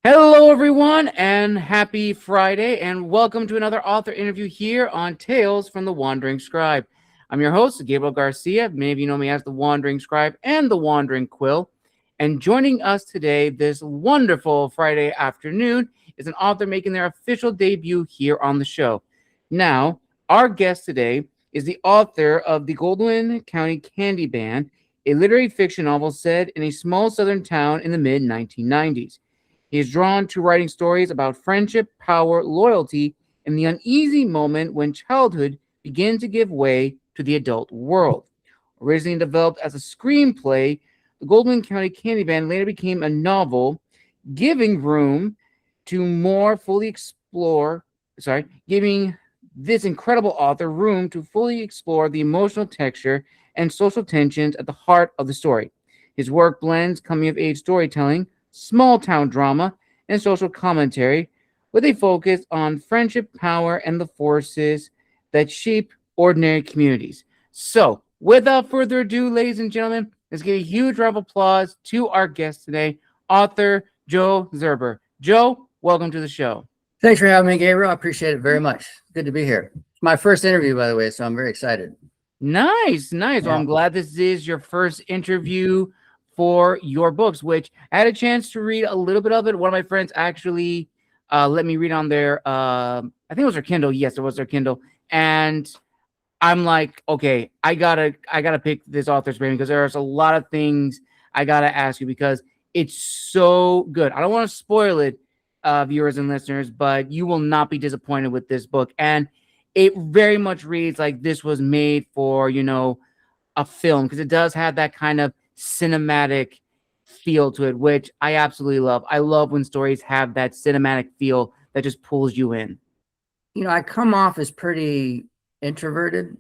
Hello, everyone, and happy Friday, and welcome to another author interview here on Tales from the Wandering Scribe. I'm your host, Gabriel Garcia. Many of you know me as the Wandering Scribe and the Wandering Quill. And joining us today, this wonderful Friday afternoon, is an author making their official debut here on the show. Now, our guest today is the author of the Goldwyn County Candy Ban, a literary fiction novel set in a small southern town in the mid 1990s. He is drawn to writing stories about friendship, power, loyalty, and the uneasy moment when childhood begins to give way to the adult world. Originally developed as a screenplay, the Goldwyn County Candy Ban later became a novel, giving room to more fully explore, giving this incredible author room to fully explore the emotional texture and social tensions at the heart of the story. His work blends coming of age storytelling, small town drama, and social commentary with a focus on friendship, power, and the forces that shape ordinary communities. So, without further ado, ladies and gentlemen, let's give a huge round of applause to our guest today, author Joe Zerber. Joe, welcome to the show. Thanks for having me, Gabriel. I appreciate it very much. Good to be here. It's my first interview, by the way, so I'm very excited. Nice. Yeah. Well, I'm glad this is your first interview for your books, which I had a chance to read a little bit of it. One of my friends actually let me read on their, I think it was their Kindle. Yes, it was their Kindle. And I'm like, okay, I gotta pick this author's brain because there's a lot of things I gotta ask you because it's so good. I don't want to spoil it, viewers and listeners, but you will not be disappointed with this book. And it very much reads like this was made for, a film because it does have that kind of cinematic feel to it, which I absolutely love. I love when stories have that cinematic feel that just pulls you in. I come off as pretty introverted,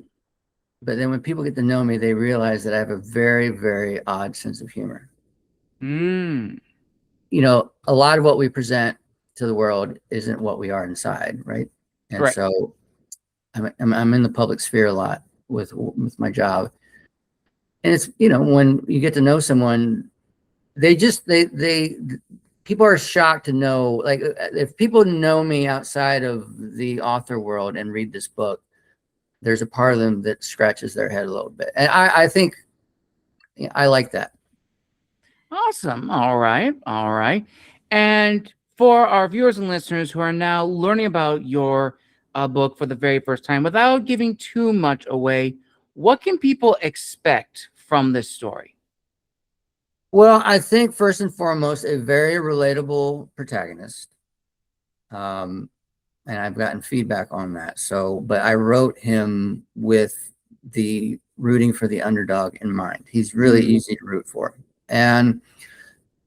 but then when people get to know me, they realize that I have a very, very odd sense of humor. Mm. A lot of what we present to the world isn't what we are inside, right? And Correct. so I'm in the public sphere a lot with my job. And it's, when you get to know someone, people are shocked to know, like, if people know me outside of the author world and read this book, there's a part of them that scratches their head a little bit. And I think I like that. Awesome. All right. And for our viewers and listeners who are now learning about your book for the very first time, without giving too much away, what can people expect from this story? Well, I think first and foremost, a very relatable protagonist. And I've gotten feedback on that. But I wrote him with the rooting for the underdog in mind. He's really easy to root for. And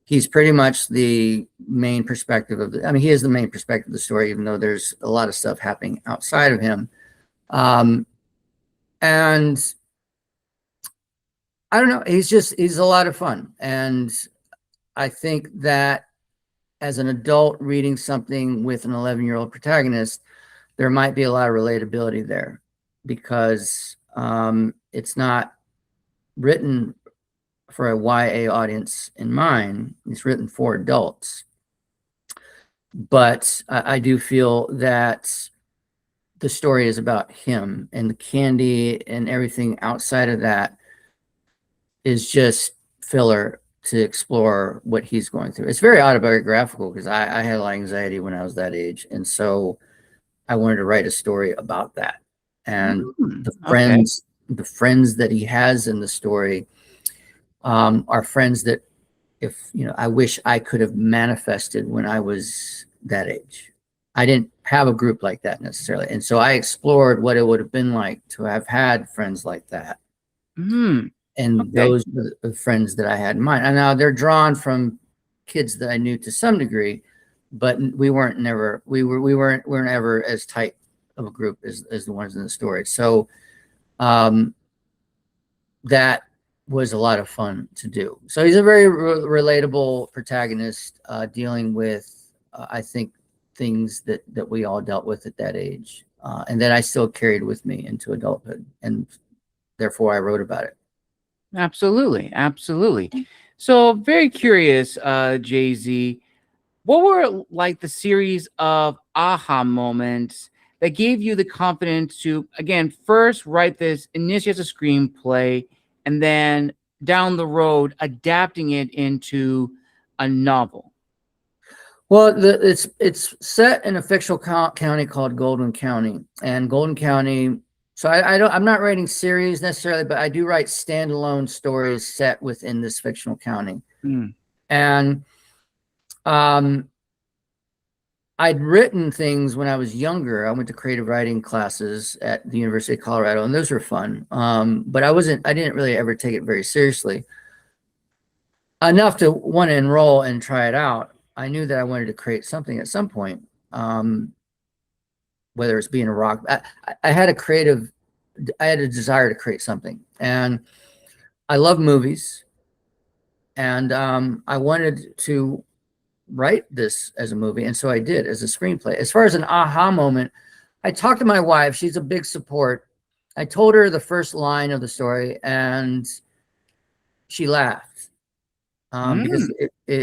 he's pretty much the main perspective he is the main perspective of the story, even though there's a lot of stuff happening outside of him. And I don't know, he's a lot of fun. And I think that as an adult reading something with an 11-year-old protagonist, there might be a lot of relatability there because it's not written for a YA audience in mind. It's written for adults. But I do feel that the story is about him, and the candy and everything outside of that is just filler to explore what he's going through. It's very autobiographical because I had a lot of anxiety when I was that age. And so I wanted to write a story about that. And the friends that he has in the story are friends that I wish I could have manifested when I was that age. I didn't have a group like that necessarily. And so I explored what it would have been like to have had friends like that. And those are the friends that I had in mind. And now they're drawn from kids that I knew to some degree, but we weren't ever as tight of a group as the ones in the story. So that was a lot of fun to do. So he's a very relatable protagonist dealing with, I think, things that we all dealt with at that age, and that I still carried with me into adulthood. And therefore I wrote about it. Absolutely. So very curious, Jay-Z, What were like the series of aha moments that gave you the confidence to, again, first write this initially as a screenplay and then down the road adapting it into a novel? Well, it's set in a fictional county called Goldwyn County, and Goldwyn County. So I'm not writing series necessarily, but I do write standalone stories set within this fictional county. Mm. And I'd written things when I was younger. I went to creative writing classes at the University of Colorado, and those were fun. But I didn't really ever take it very seriously enough to want to enroll and try it out. I knew that I wanted to create something at some point, whether it's being a rock. I had a desire to create something, and I love movies, and I wanted to write this as a movie, and so I did as a screenplay. As far as an aha moment, I talked to my wife. She's a big support. I told her the first line of the story, and she laughed. Because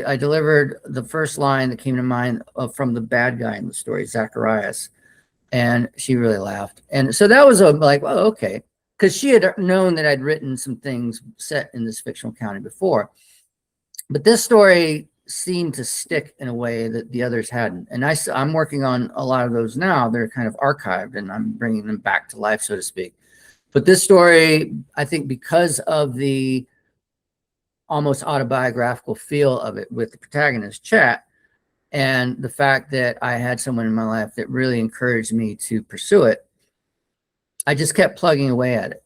I delivered the first line that came to mind from the bad guy in the story, Zacharias, and she really laughed. And so that was like, well, okay, because she had known that I'd written some things set in this fictional county before, but this story seemed to stick in a way that the others hadn't. And I'm working on a lot of those now. They're kind of archived, and I'm bringing them back to life, so to speak. But this story, I think, because of the almost autobiographical feel of it with the protagonist, Chat, and the fact that I had someone in my life that really encouraged me to pursue it, I just kept plugging away at it.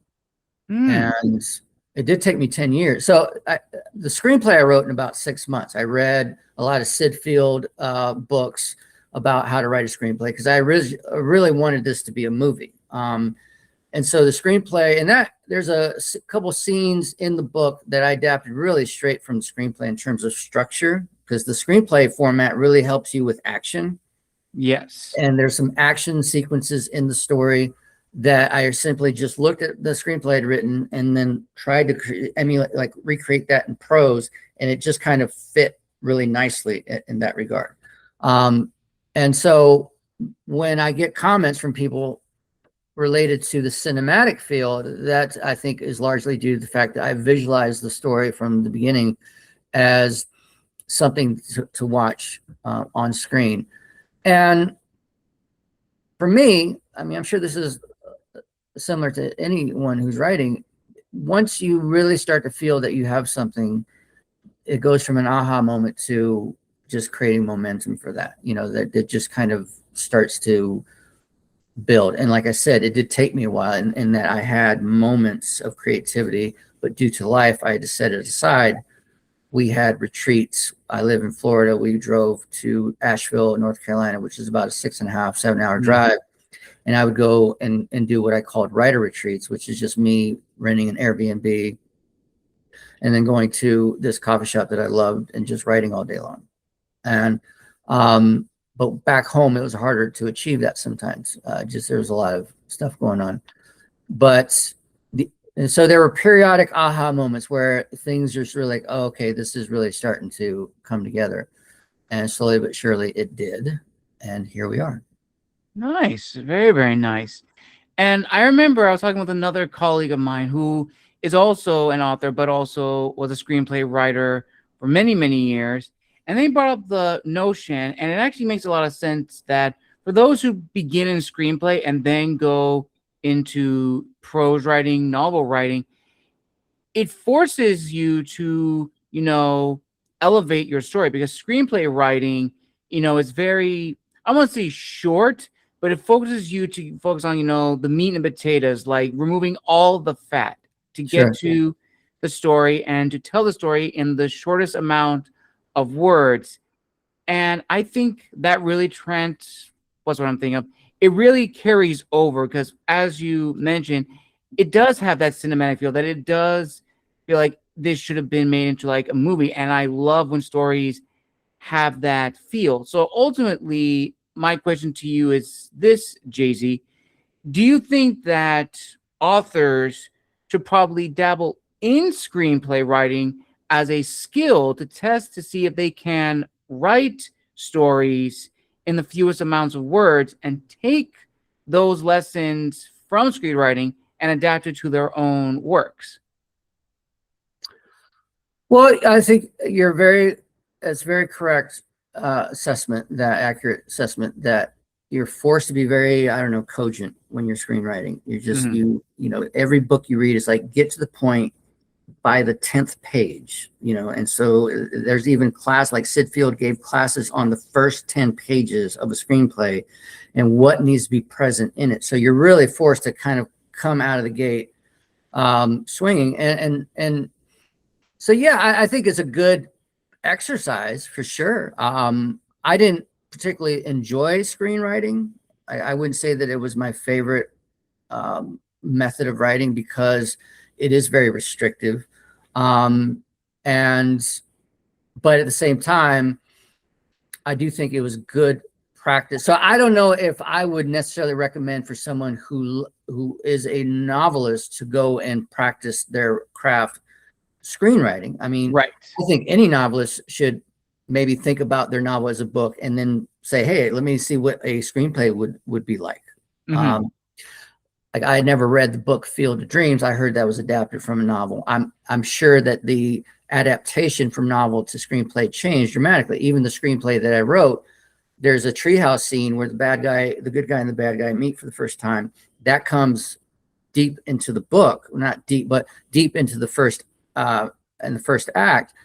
And it did take me 10 years. So the screenplay I wrote in about 6 months. I read a lot of Sid Field books about how to write a screenplay, because I really wanted this to be a movie. And so the screenplay, and that there's a couple scenes in the book that I adapted really straight from the screenplay in terms of structure, because the screenplay format really helps you with action. Yes. And there's some action sequences in the story that I simply just looked at the screenplay I'd written and then tried to emulate, like recreate that in prose. And it just kind of fit really nicely in that regard. And so when I get comments from people related to the cinematic feel, that I think is largely due to the fact that I visualized the story from the beginning as something to watch on screen. And for me, I mean, I'm sure this is similar to anyone who's writing. Once you really start to feel that you have something, it goes from an aha moment to just creating momentum for that, that it just kind of starts to build. And like I said, it did take me a while in that I had moments of creativity, but due to life, I had to set it aside. We had retreats. I live in Florida. We drove to Asheville, North Carolina, which is about a 6.5, 7-hour drive. And I would go and do what I called writer retreats, which is just me renting an Airbnb and then going to this coffee shop that I loved and just writing all day long. And, but back home, it was harder to achieve that sometimes. Just there was a lot of stuff going on. But and so there were periodic aha moments where things just really like, oh, okay, this is really starting to come together. And slowly but surely it did. And here we are. Nice. Very, very nice. And I remember I was talking with another colleague of mine who is also an author, but also was a screenplay writer for many, many years. And they brought up the notion, and it actually makes a lot of sense, that for those who begin in screenplay and then go into prose writing, novel writing, it forces you to, elevate your story, because screenplay writing, is very, I won't say short, but it focuses you to focus on, the meat and potatoes, like removing all the fat to get to the story and to tell the story in the shortest amount of words. And I think that really what's what I'm thinking of. It really carries over, because as you mentioned, it does have that cinematic feel, that it does feel like this should have been made into like a movie. And I love when stories have that feel. So ultimately, my question to you is this, Jay-Z. Do you think that authors should probably dabble in screenplay writing as a skill to test to see if they can write stories in the fewest amounts of words and take those lessons from screenwriting and adapt it to their own works? Well, I think it's very correct accurate assessment that you're forced to be very, I don't know, cogent when you're screenwriting. You're just, every book you read is like, get to the point by the 10th page, and so there's even class, like Sid Field gave classes on the first 10 pages of a screenplay and what needs to be present in it. So you're really forced to kind of come out of the gate swinging. And so, yeah, I think it's a good exercise for sure. I didn't particularly enjoy screenwriting. I wouldn't say that it was my favorite method of writing because it is very restrictive. But at the same time, I do think it was good practice. So I don't know if I would necessarily recommend for someone who is a novelist to go and practice their craft screenwriting. I mean, Right. I think any novelist should maybe think about their novel as a book and then say, hey, let me see what a screenplay would be like. Like I had never read the book Field of Dreams. I heard that was adapted from a novel. I'm sure that the adaptation from novel to screenplay changed dramatically. Even the screenplay that I wrote, there's a treehouse scene where the good guy and the bad guy meet for the first time. That comes deep into the book, not deep, but deep into the first in the first act,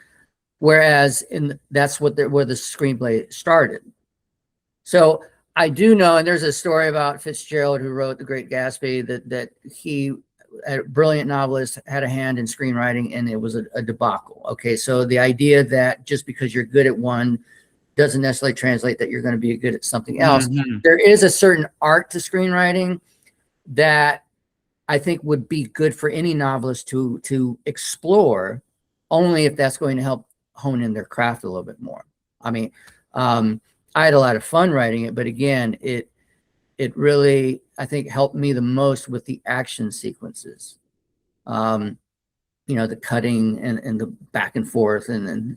whereas that's where the screenplay started. So I do know, and there's a story about Fitzgerald, who wrote The Great Gatsby, that he, a brilliant novelist, had a hand in screenwriting, and it was a debacle. Okay, so the idea that just because you're good at one doesn't necessarily translate that you're going to be good at something else. There is a certain art to screenwriting that I think would be good for any novelist to explore, only if that's going to help hone in their craft a little bit more. I mean, I had a lot of fun writing it, but again, it really, I think, helped me the most with the action sequences. The cutting and the back and forth and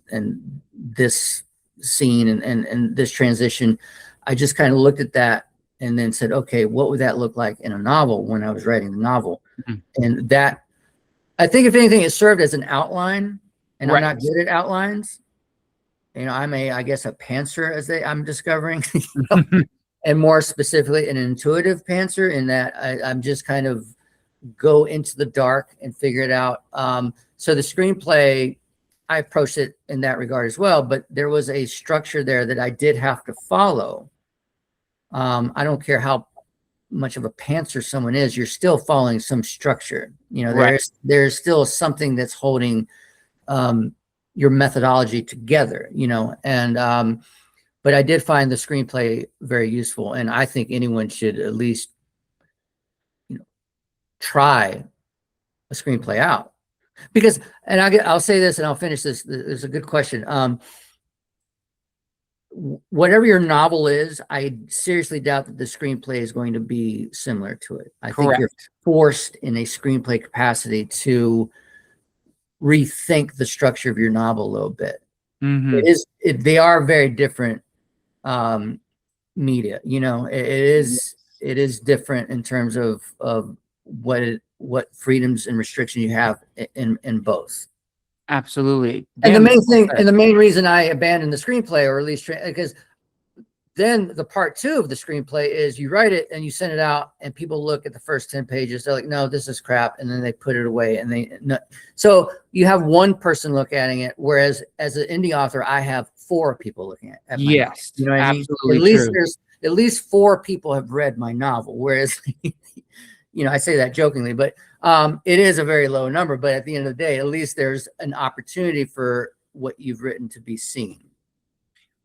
this scene and this transition. I just kind of looked at that and then said, okay, what would that look like in a novel when I was writing the novel? And that, I think, if anything, it served as an outline, and I'm not good at outlines. I'm I guess a pantser, I'm discovering, and more specifically an intuitive pantser, in that I'm just kind of go into the dark and figure it out. So the screenplay, I approached it in that regard as well, but there was a structure there that I did have to follow. I don't care how much of a pantser someone is, you're still following some structure. There's still something that's holding your methodology together, but I did find the screenplay very useful, and I think anyone should at least try a screenplay out, because, and I'll say this and I'll finish this. It's a good question. Whatever your novel is, I seriously doubt that the screenplay is going to be similar to it. I think you're forced in a screenplay capacity to rethink the structure of your novel a little bit. They are very different media. It is different in terms of what freedoms and restrictions you have in both. Absolutely. And the main reason I abandoned the screenplay, or at least because then the part 2 of the screenplay is you write it and you send it out, and people look at the first 10 pages. They're like, no, this is crap. And then they put it away, so you have one person look at it. Whereas as an indie author, I have 4 people looking at my novel. You know what I mean? At least 4 people have read my novel. Whereas, I say that jokingly, but it is a very low number. But at the end of the day, at least there's an opportunity for what you've written to be seen.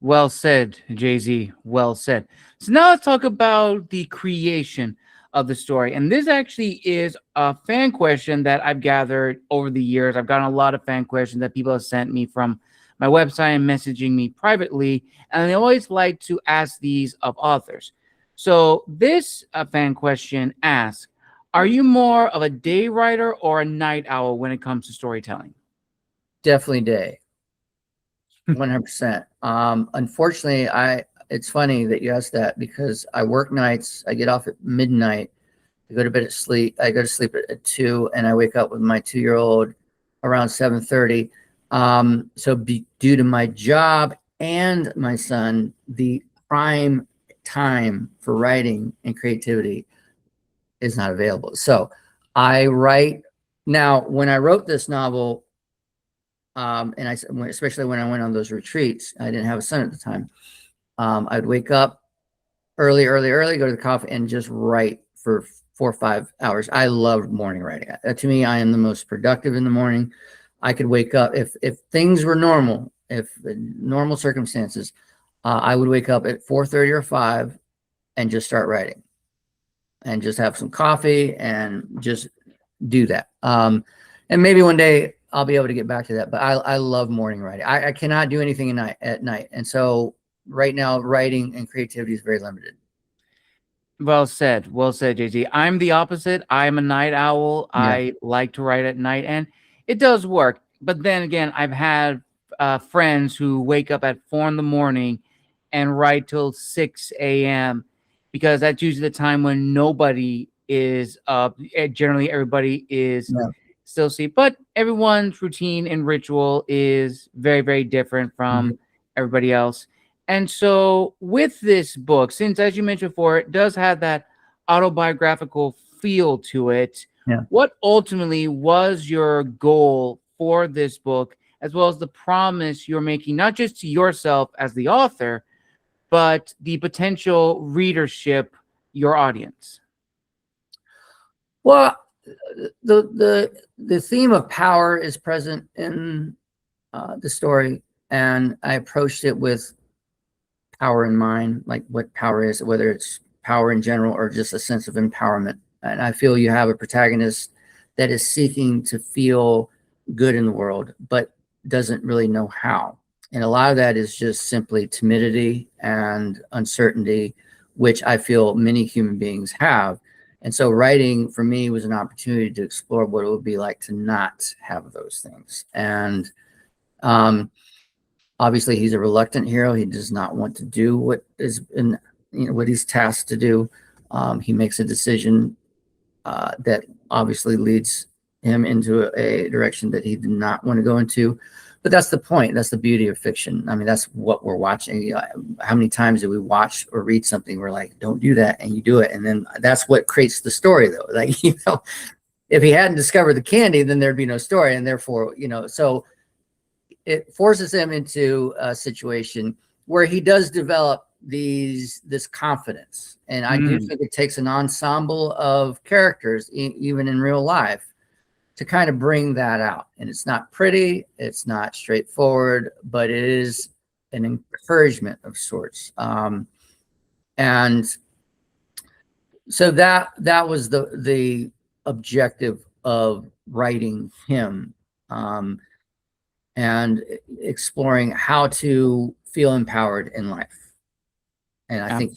Well said, Jay-Z. Well said. So now let's talk about the creation of the story. And this actually is a fan question that I've gathered over the years. I've gotten a lot of fan questions that people have sent me from my website and messaging me privately. And they always like to ask these of authors. So this fan question asks, are you more of a day writer or a night owl when it comes to storytelling? Definitely day. 100%. Unfortunately, it's funny that you asked that because I work nights. I get off at midnight. I go to bed at sleep. I go to sleep at 2, and I wake up with my 2-year-old around 7:30. So due to my job and my son, the prime time for writing and creativity is not available. So I write now. When I wrote this novel, and especially when I went on those retreats, I didn't have a son at the time. I'd wake up early, go to the coffee, and just write for 4 or 5 hours. I loved morning writing. To me, I am the most productive in the morning. I could wake up if things were normal, if normal circumstances, I would wake up at 4:30 or 5 and just start writing, and just have some coffee and just do that. And maybe one day I'll be able to get back to that. But I love morning writing. I cannot do anything at night, and so right now writing and creativity is very limited. Well said, JZ. I'm the opposite. I'm a night owl. Yeah. I like to write at night, and it does work. But then again, I've had friends who wake up at 4 in the morning and write till 6 a.m. because that's usually the time when nobody is up. Generally, everybody is still asleep, but everyone's routine and ritual is very, very different from everybody else. And so with this book, since as you mentioned before, it does have that autobiographical feel to it, what ultimately was your goal for this book, as well as the promise you're making, not just to yourself as the author, but the potential readership, your audience? Well, the theme of power is present in the story, and I approached it with power in mind, like what power is, whether it's power in general or just a sense of empowerment. And I feel you have a protagonist that is seeking to feel good in the world, but doesn't really know how. And a lot of that is just simply timidity and uncertainty, which I feel many human beings have. And so writing for me was an opportunity to explore what it would be like to not have those things. And obviously, he's a reluctant hero. He does not want to do what what he's tasked to do. He makes a decision that obviously leads him into a direction that he did not want to go into. But that's the point. That's the beauty of fiction. I mean, that's what we're watching. How many times do we watch or read something? We're like, don't do that. And you do it. And then that's what creates the story, though. Like, if he hadn't discovered the candy, then there'd be no story. And therefore, so it forces him into a situation where he does develop this confidence. And I do think it takes an ensemble of characters, even in real life, to kind of bring that out. And it's not pretty, it's not straightforward, but it is an encouragement of sorts. And so that was the objective of writing him, and exploring how to feel empowered in life. And I think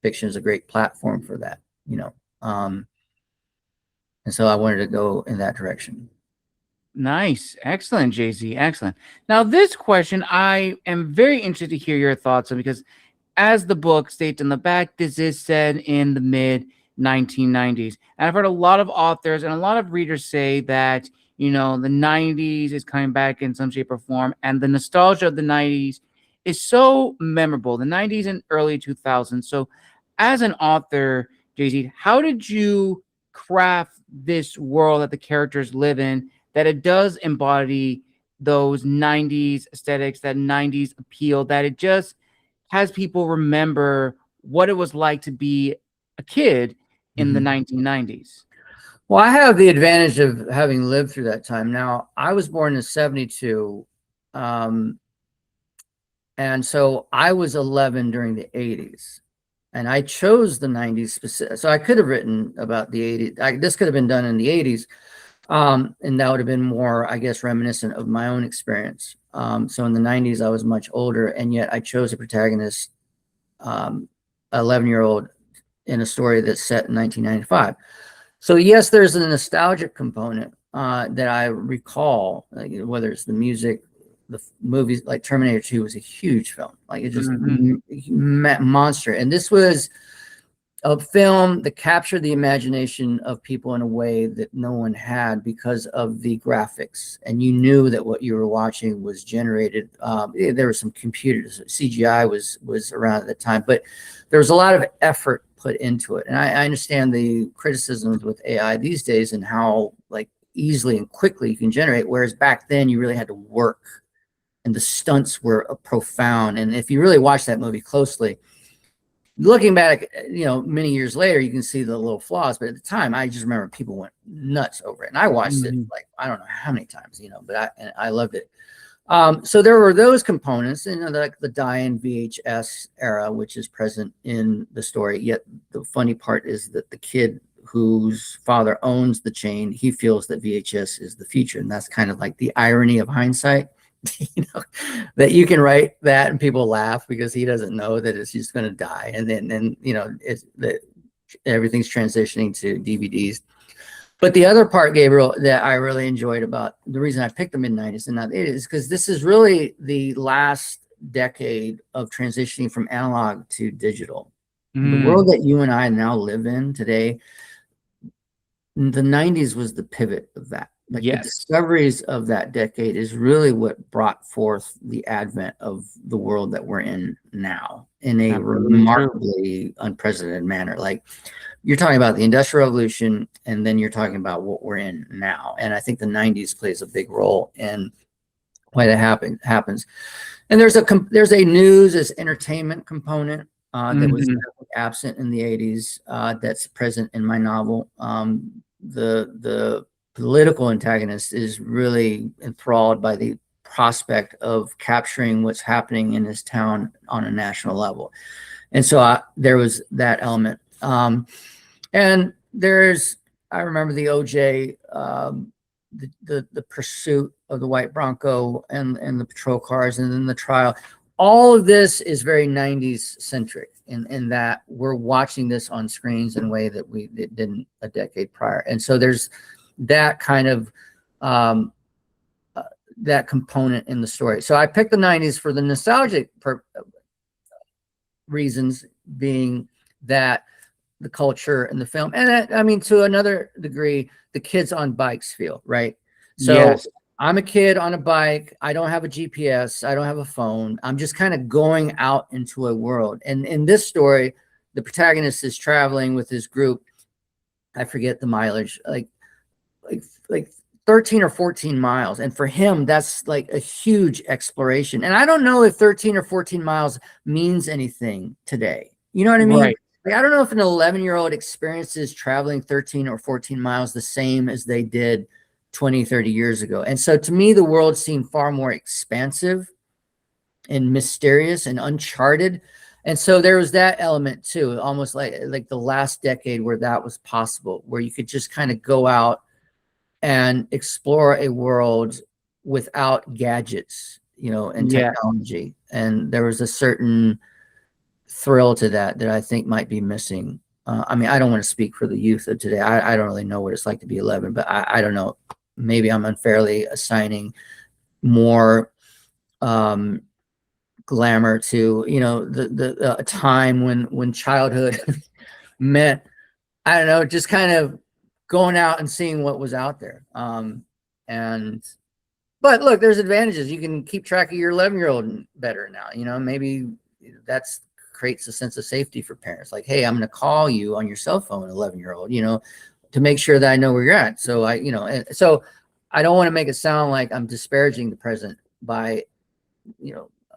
fiction is a great platform for that, and so I wanted to go in that direction. Nice. Excellent, JZ. Excellent. Now, this question, I am very interested to hear your thoughts on, because as the book states on the back, this is said in the mid 1990s. And I've heard a lot of authors and a lot of readers say that, the 90s is coming back in some shape or form. And the nostalgia of the 90s is so memorable, the 90s and early 2000s. So as an author, JZ, how did you craft this world that the characters live in, that it does embody those 90s aesthetics, that 90s appeal, that it just has people remember what it was like to be a kid in the 1990s? Well, I have the advantage of having lived through that time. Now, I was born in 72. And so I was 11 during the 80s. And I chose the 90s specific. So I could have written about the 80s. This could have been done in the 80s. And that would have been more, I guess, reminiscent of my own experience. So in the 90s, I was much older, and yet I chose a protagonist, 11-year-old, in a story that's set in 1995. So yes, there's a nostalgic component that I recall, whether it's the music, the movies like Terminator 2 was a huge film. Like it just Mhm. monster. And this was a film that captured the imagination of people in a way that no one had because of the graphics. And you knew that what you were watching was generated. There was some computers, CGI was around at the time, but there was a lot of effort put into it. And I understand the criticisms with AI these days and how like easily and quickly you can generate, whereas back then you really had to work, and the stunts were profound. And if you really watch that movie closely, looking back, many years later, you can see the little flaws. But at the time, I just remember people went nuts over it, and I watched it like I don't know how many times, but I loved it. So there were those components, like the die-in VHS era, which is present in the story. Yet the funny part is that the kid whose father owns the chain, he feels that VHS is the future, and that's kind of like the irony of hindsight. That you can write that and people laugh because he doesn't know that it's just going to die, and then it's that everything's transitioning to DVDs. But the other part, Gabriel, that I really enjoyed about the reason I picked the mid-90s and not the 80s is because this is really the last decade of transitioning from analog to digital. The world that you and I now live in today, the 90s was the pivot of that. Like the discoveries of that decade is really what brought forth the advent of the world that we're in now in a remarkably unprecedented manner. Like you're talking about the Industrial Revolution, and then you're talking about what we're in now. And I think the 90s plays a big role in why that happens. And there's a news as entertainment component that was absent in the 80s that's present in my novel. The political antagonist is really enthralled by the prospect of capturing what's happening in his town on a national level. And so there was that element. And I remember the OJ, the pursuit of the white Bronco and the patrol cars, and then the trial. All of this is very 90s centric in that we're watching this on screens in a way that we didn't a decade prior. And so there's that kind of that component in the story. So I picked the 90s for the nostalgic reasons, being that the culture and the film, and that, I mean, to another degree, the kids on bikes feel right. So I'm a kid on a bike. I don't have a GPS. I don't have a phone. I'm just kind of going out into a world. And in this story, the protagonist is traveling with his group. I forget the mileage, like 13 or 14 miles. And for him, that's like a huge exploration. And I don't know if 13 or 14 miles means anything today. You know what I mean? Right. Like, I don't know if an 11-year-old experiences traveling 13 or 14 miles the same as they did 20, 30 years ago. And so to me, the world seemed far more expansive and mysterious and uncharted. And so there was that element too, almost like the last decade where that was possible, where you could just kind of go out and explore a world without gadgets, and technology. And there was a certain thrill to that I think might be missing. I mean, I don't want to speak for the youth of today. I don't really know what it's like to be 11, but I don't know. Maybe I'm unfairly assigning more glamour to, the time when childhood meant, I don't know, just kind of going out and seeing what was out there. But look, there's advantages. You can keep track of your 11-year-old better now. Maybe that's creates a sense of safety for parents. Like, hey, I'm going to call you on your cell phone, 11-year-old, to make sure that I know where you're at. So so I don't want to make it sound like I'm disparaging the present by,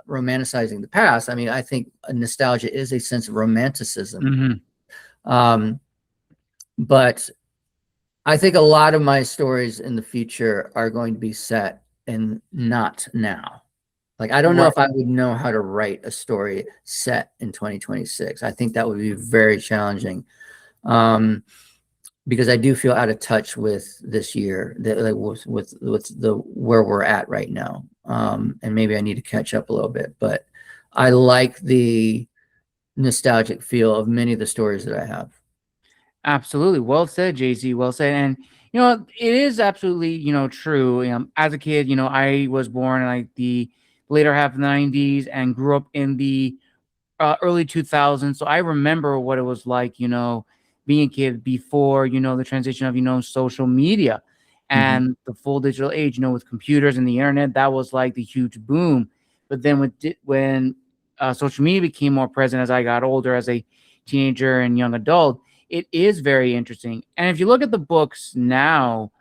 romanticizing the past. I mean, I think nostalgia is a sense of romanticism. But I think a lot of my stories in the future are going to be set in not now. Like, I don't know if I would know how to write a story set in 2026. I think that would be very challenging, because I do feel out of touch with this year, with the where we're at right now, and maybe I need to catch up a little bit. But I like the nostalgic feel of many of the stories that I have. Absolutely. Well said, JC. Well said. And It is absolutely, true. As a kid, I was born in like the later half of the 90s and grew up in the early 2000s. So I remember what it was like, being a kid before, the transition of, social media Mhm. and the full digital age, with computers and the internet. That was like the huge boom. But then when social media became more present as I got older, as a teenager and young adult, it is very interesting. And if you look at the books now,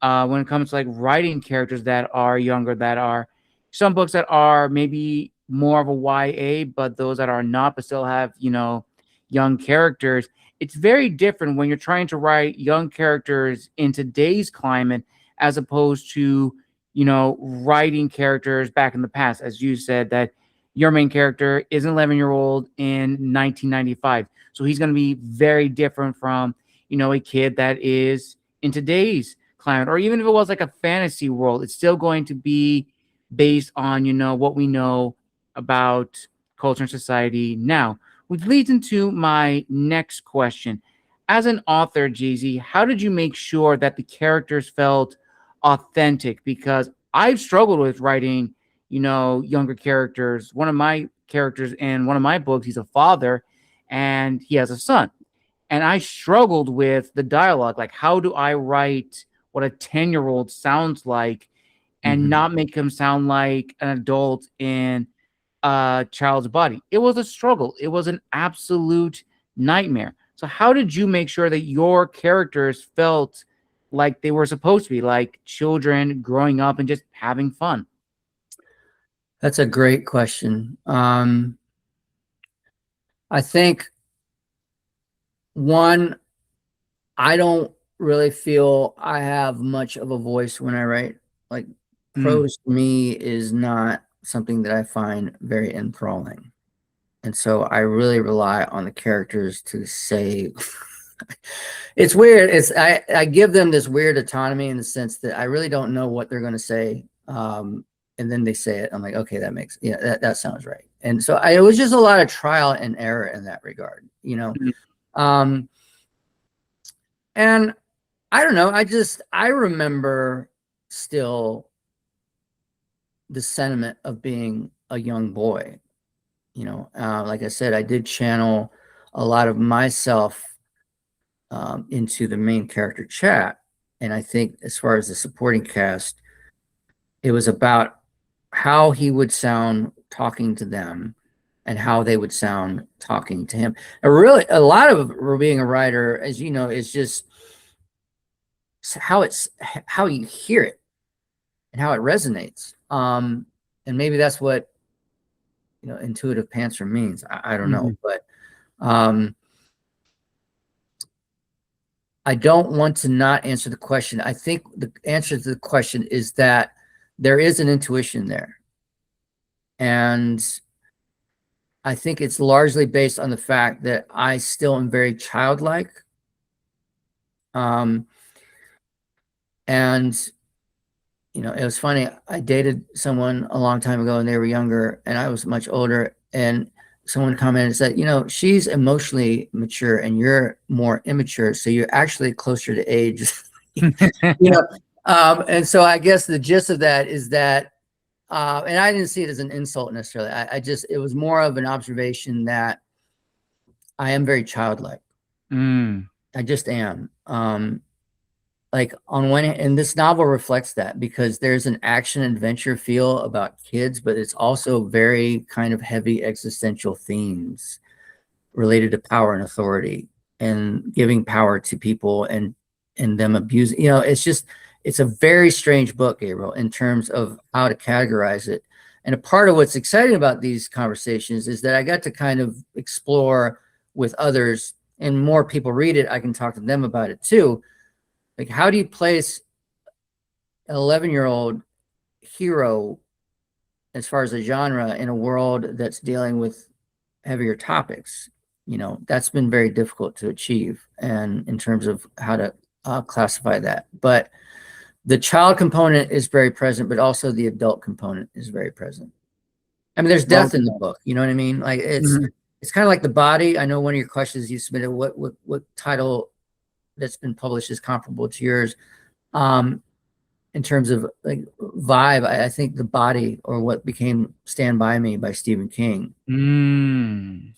when it comes to like writing characters that are younger, that are some books that are maybe more of a YA, but those that are not, but still have, young characters. It's very different when you're trying to write young characters in today's climate as opposed to, writing characters back in the past. As you said, that your main character is an 11-year-old in 1995. So he's going to be very different from, a kid that is in today's climate. Or even if it was like a fantasy world, it's still going to be based on, what we know about culture and society now. Which leads into my next question. As an author, Jay-Z, how did you make sure that the characters felt authentic? Because I've struggled with writing, younger characters. One of my characters in one of my books, he's a father and he has a son. And I struggled with the dialogue. Like, how do I write what a 10-year-old sounds like and Mhm. not make him sound like an adult in a child's body? It was a struggle. It was an absolute nightmare. So, how did you make sure that your characters felt like they were supposed to be, like children growing up and just having fun? That's a great question. I think one, I don't really feel I have much of a voice when I write. Like Mm, prose to me is not something that I find very enthralling. And so I really rely on the characters to say it's weird. I give them this weird autonomy in the sense that I really don't know what they're going to say. And then they say it. I'm like, okay, that sounds right. And so it was just a lot of trial and error in that regard, mm, Um, and I don't know. I remember still the sentiment of being a young boy. Like I said, I did channel a lot of myself into the main character chat. And I think as far as the supporting cast, it was about how he would sound talking to them and how they would sound talking to him. And really, a lot of being a writer, as you know, is just how you hear it and how it resonates. And maybe that's what intuitive pantser means. I don't know, mhm. but um, I don't want to not answer the question. I think the answer to the question is that there is an intuition there. And I think it's largely based on the fact that I still am very childlike. Um, and, it was funny. I dated someone a long time ago and they were younger and I was much older. And someone commented and said, she's emotionally mature and you're more immature. So you're actually closer to age. you know and so I guess the gist of that is that and I didn't see it as an insult necessarily. It was more of an observation that I am very childlike. Mm, I just am. Like on one hand, and this novel reflects that because there's an action adventure feel about kids, but it's also very kind of heavy existential themes related to power and authority and giving power to people and them abusing. It's a very strange book, Gabriel, in terms of how to categorize it. And a part of what's exciting about these conversations is that I got to kind of explore with others, and more people read it, I can talk to them about it too. Like, how do you place an 11-year-old hero as far as a genre in a world that's dealing with heavier topics? That's been very difficult to achieve, and in terms of how to classify that. But the child component is very present, but also the adult component is very present. I mean, there's well, death in the book. You know what I mean? Like mhm. it's kind of like The Body. I know one of your questions you submitted. What title that's been published is comparable to yours? In terms of like vibe, I think The Body, or what became Stand By Me by Stephen King.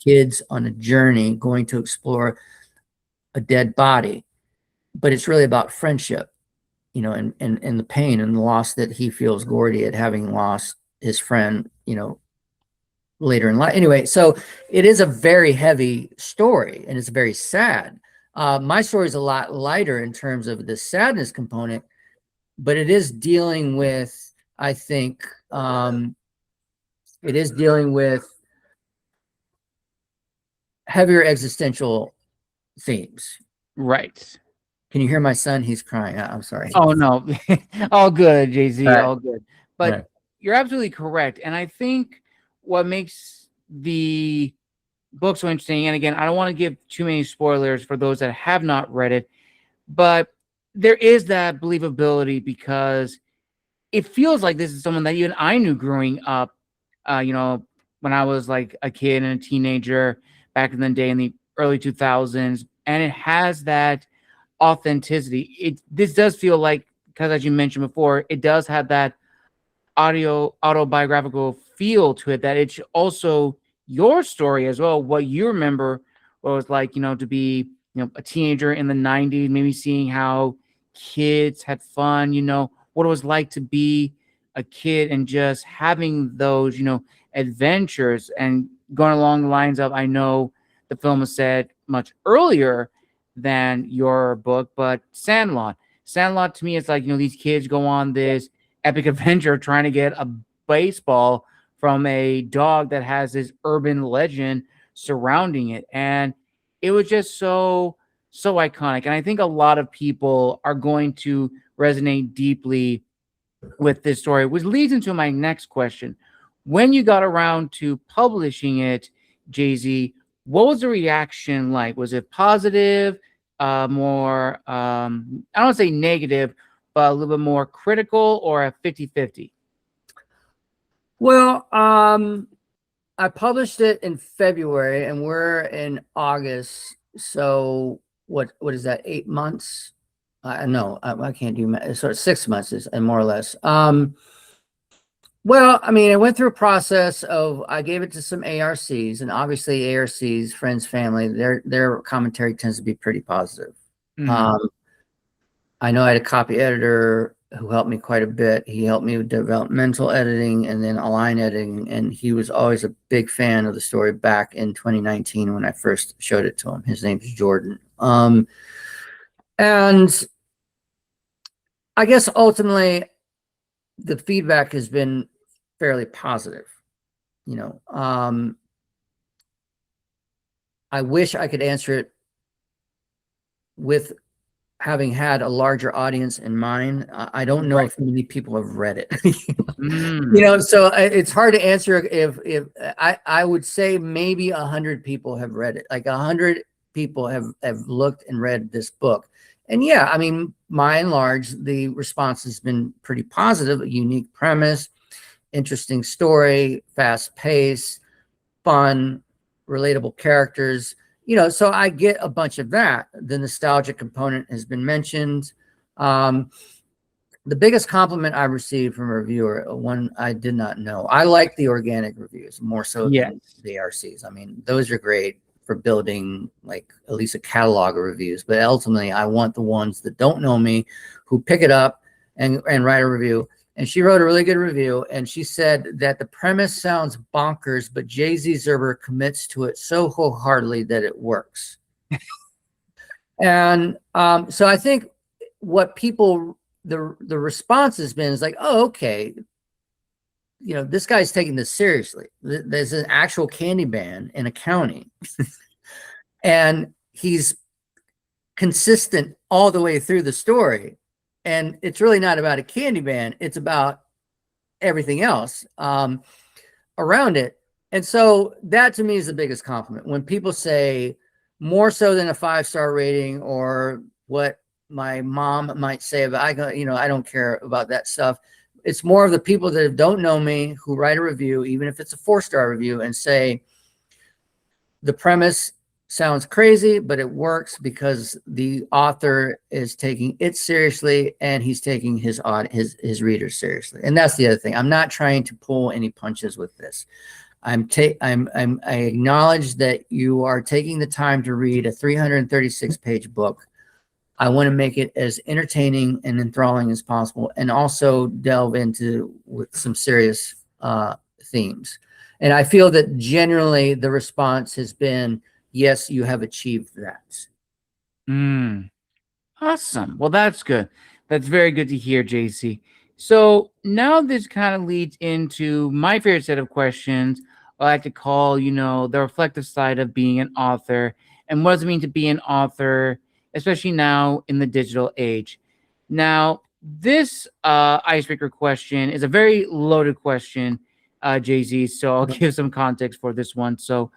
Kids on a journey going to explore a dead body, but it's really about friendship, and the pain and the loss that he feels, Gordy, at having lost his friend, later in life. Anyway, so it is a very heavy story, and it's very sad. My story is a lot lighter in terms of the sadness component, but it is dealing with, I think, it is dealing with heavier existential themes. Right. Can you hear my son? He's crying. I'm sorry. Oh no, all good, Jay-Z, Right. all good. But Right. you're absolutely correct, and I think what makes the book so interesting, and again, I don't want to give too many spoilers for those that have not read it, but there is that believability because it feels like this is someone that even I knew growing up. When I was like a kid and a teenager back in the day in the early 2000s, and it has that authenticity. This does feel like, because as you mentioned before, it does have that autobiographical feel to it, that it's also your story as well, what you remember what it was like, to be, a teenager in the 90s, maybe seeing how kids had fun, what it was like to be a kid and just having those, adventures. And going along the lines of, I know the film was said much earlier than your book, but Sandlot to me is like, these kids go on this epic adventure trying to get a baseball from a dog that has this urban legend surrounding it. And it was just so iconic. And I think a lot of people are going to resonate deeply with this story, which leads into my next question. When you got around to publishing it, Jay-Z, what was the reaction like? Was it positive, more, I don't want to say negative, but a little bit more critical, or a 50-50? Well, I published it in February, and we're in August. So what is that? 8 months? No, I can't do math. So 6 months is, and more or less. Well, I mean, I went through a process of, I gave it to some ARCs, and obviously ARCs, friends, family, their commentary tends to be pretty positive. I know I had a copy editor who helped me quite a bit. He helped me with developmental editing and then align editing, and he was always a big fan of the story back in 2019 when I first showed it to him. His name is Jordan. And I guess ultimately the feedback has been fairly positive. I wish I could answer it with having had a larger audience in mind. I don't know if many people have read it. So it's hard to answer. If I would say maybe 100 people have read it, like 100 people have looked and read this book. And yeah, I mean, by and large, the response has been pretty positive. A unique premise, interesting story, fast pace, fun, relatable characters. So I get a bunch of that. The nostalgia component has been mentioned. The biggest compliment I received from a reviewer, one I did not know. I like the organic reviews more so than the ARCs. I mean, those are great for building like at least a catalog of reviews. But ultimately, I want the ones that don't know me, who pick it up and write a review. And she wrote a really good review, and she said that the premise sounds bonkers, but Jay-Z Zerber commits to it so wholeheartedly that it works. And so I think what people, the response has been is like, oh, okay, this guy's taking this seriously. There's an actual candy ban in a county, and he's consistent all the way through the story. And it's really not about a candy ban. It's about everything else around it. And so that to me is the biggest compliment. When people say more so than a 5-star rating, or what my mom might say about, I don't care about that stuff. It's more of the people that don't know me who write a review, even if it's a 4-star review, and say the premise sounds crazy, but it works because the author is taking it seriously and he's taking his readers seriously. And that's the other thing. I'm not trying to pull any punches with this. I acknowledge that you are taking the time to read a 336 page book. I want to make it as entertaining and enthralling as possible, and also delve into with some serious themes. And I feel that generally the response has been, yes, you have achieved that. Awesome. Well, that's good. That's very good to hear, JC. So now this kind of leads into my favorite set of questions. I like to call, the reflective side of being an author, and what does it mean to be an author, especially now in the digital age. Now, this icebreaker question is a very loaded question, JZ. So I'll give some context for this one. So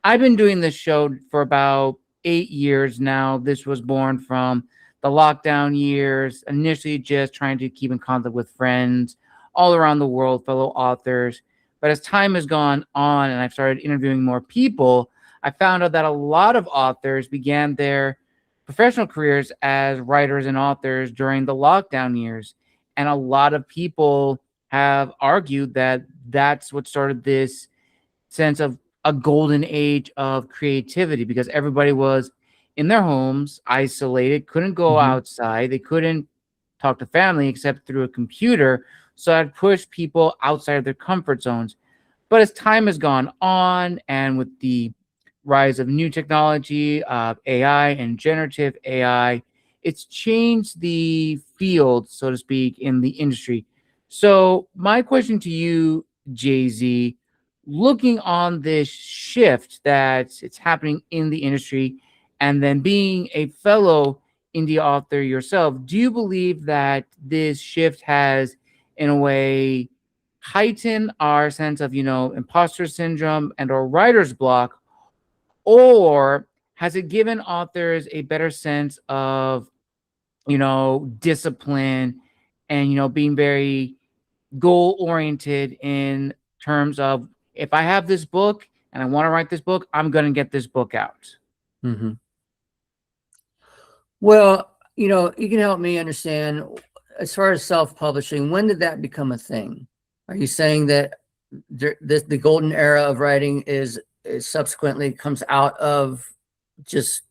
I've been doing this show for about 8 years now. This was born from the lockdown years, initially just trying to keep in contact with friends all around the world, fellow authors. But as time has gone on and I've started interviewing more people, I found out that a lot of authors began their professional careers as writers and authors during the lockdown years. And a lot of people have argued that that's what started this sense of a golden age of creativity, because everybody was in their homes, isolated, couldn't go outside. They couldn't talk to family except through a computer. So it pushed people outside of their comfort zones. But as time has gone on, and with the rise of new technology, AI and generative AI, it's changed the field, so to speak, in the industry. So my question to you, Jay-Z, looking on this shift that it's happening in the industry, and then being a fellow indie author yourself, do you believe that this shift has, in a way, heightened our sense of, imposter syndrome and or writer's block, or has it given authors a better sense of, discipline and, being very goal oriented in terms of, if I have this book and I want to write this book, I'm going to get this book out? Well, you can help me understand, as far as self-publishing, when did that become a thing? Are you saying that the golden era of writing is subsequently comes out of just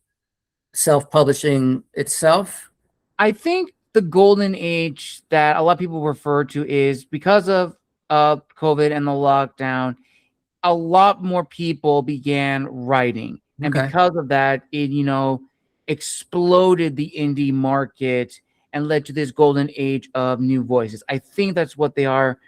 self-publishing itself? I think the golden age that a lot of people refer to is because of COVID and the lockdown, a lot more people began writing. And because of that, it, exploded the indie market and led to this golden age of new voices. I think that's what they are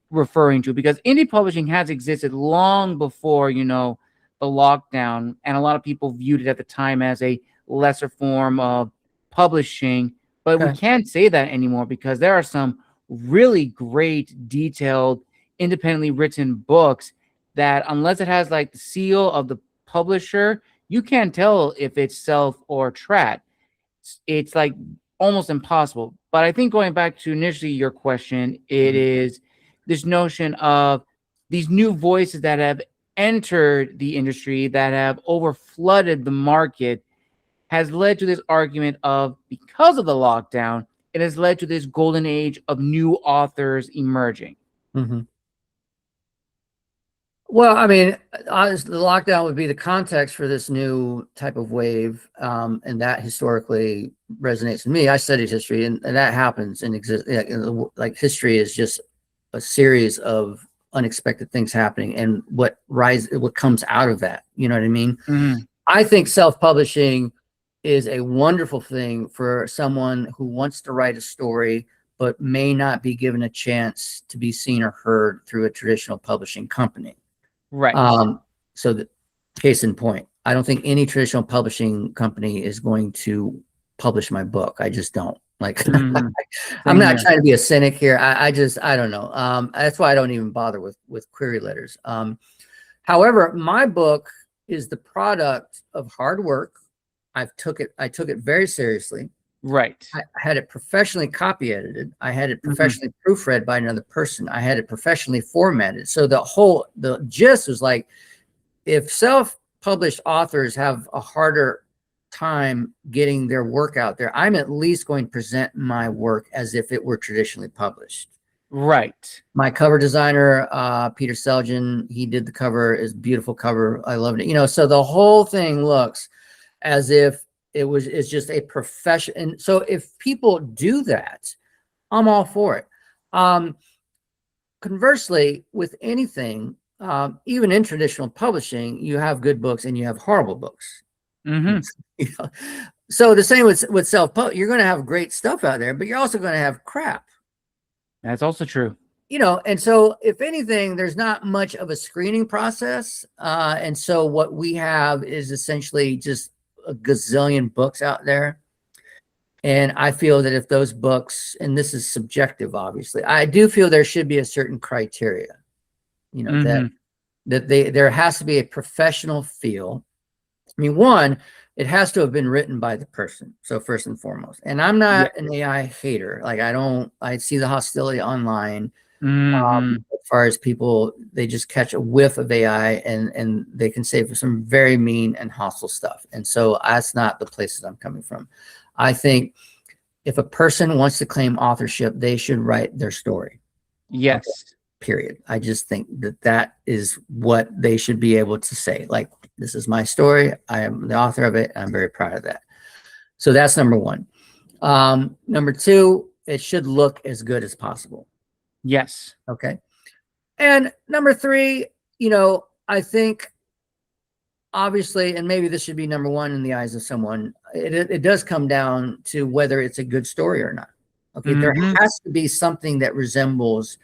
referring to, because indie publishing has existed long before, the lockdown. And a lot of people viewed it at the time as a lesser form of publishing. But we can't say that anymore, because there are some really great, detailed, independently written books that, unless it has like the seal of the publisher, you can't tell if it's self or trad. It's like almost impossible. But I think, going back to initially your question, it is this notion of these new voices that have entered the industry, that have overflooded the market, has led to this argument of, because of the lockdown, it has led to this golden age of new authors emerging. Well, I mean, the lockdown would be the context for this new type of wave, and that historically resonates with me. I studied history, and that happens and exists. Like, history is just a series of unexpected things happening, and what comes out of that. You know what I mean? I think self-publishing is a wonderful thing for someone who wants to write a story but may not be given a chance to be seen or heard through a traditional publishing company. Right. So the case in point, I don't think any traditional publishing company is going to publish my book. I just don't. Like, I'm not trying to be a cynic here. I don't know. That's why I don't even bother with query letters. However, my book is the product of hard work. I took it very seriously. Right. I had it professionally copy edited. I had it professionally proofread by another person. I had it professionally formatted. So the gist was like, if self-published authors have a harder time getting their work out there. I'm at least going to present my work as if it were traditionally published. Right. My cover designer, Peter Seljan, he did the cover. It's a beautiful cover. I loved it. You know, so the whole thing looks as if it's just a profession. And so if people do that, I'm all for it. Conversely, with anything, even in traditional publishing, you have good books and you have horrible books. Mm-hmm. You know? So the same with self-publishing, you're going to have great stuff out there, but you're also going to have crap. That's also true. You know, and so if anything, there's not much of a screening process. And so what we have is essentially just a gazillion books out there. And I feel that if those books, and this is subjective, obviously, I do feel there should be a certain criteria, you know, that there has to be a professional feel. I mean, one, it has to have been written by the person. So first and foremost, and I'm not an AI hater. Like I see the hostility online. As far as people, they just catch a whiff of AI and they can say some very mean and hostile stuff. And so that's not the place that I'm coming from. I think if a person wants to claim authorship, they should write their story. Yes. Okay, period. I just think that is what they should be able to say. Like, this is my story. I am the author of it. I'm very proud of that. So that's number one. Number two, it should look as good as possible. Yes. Okay. And number three, you know, I think obviously, and maybe this should be number one in the eyes of someone, it does come down to whether it's a good story or not. Okay. There has to be something that resembles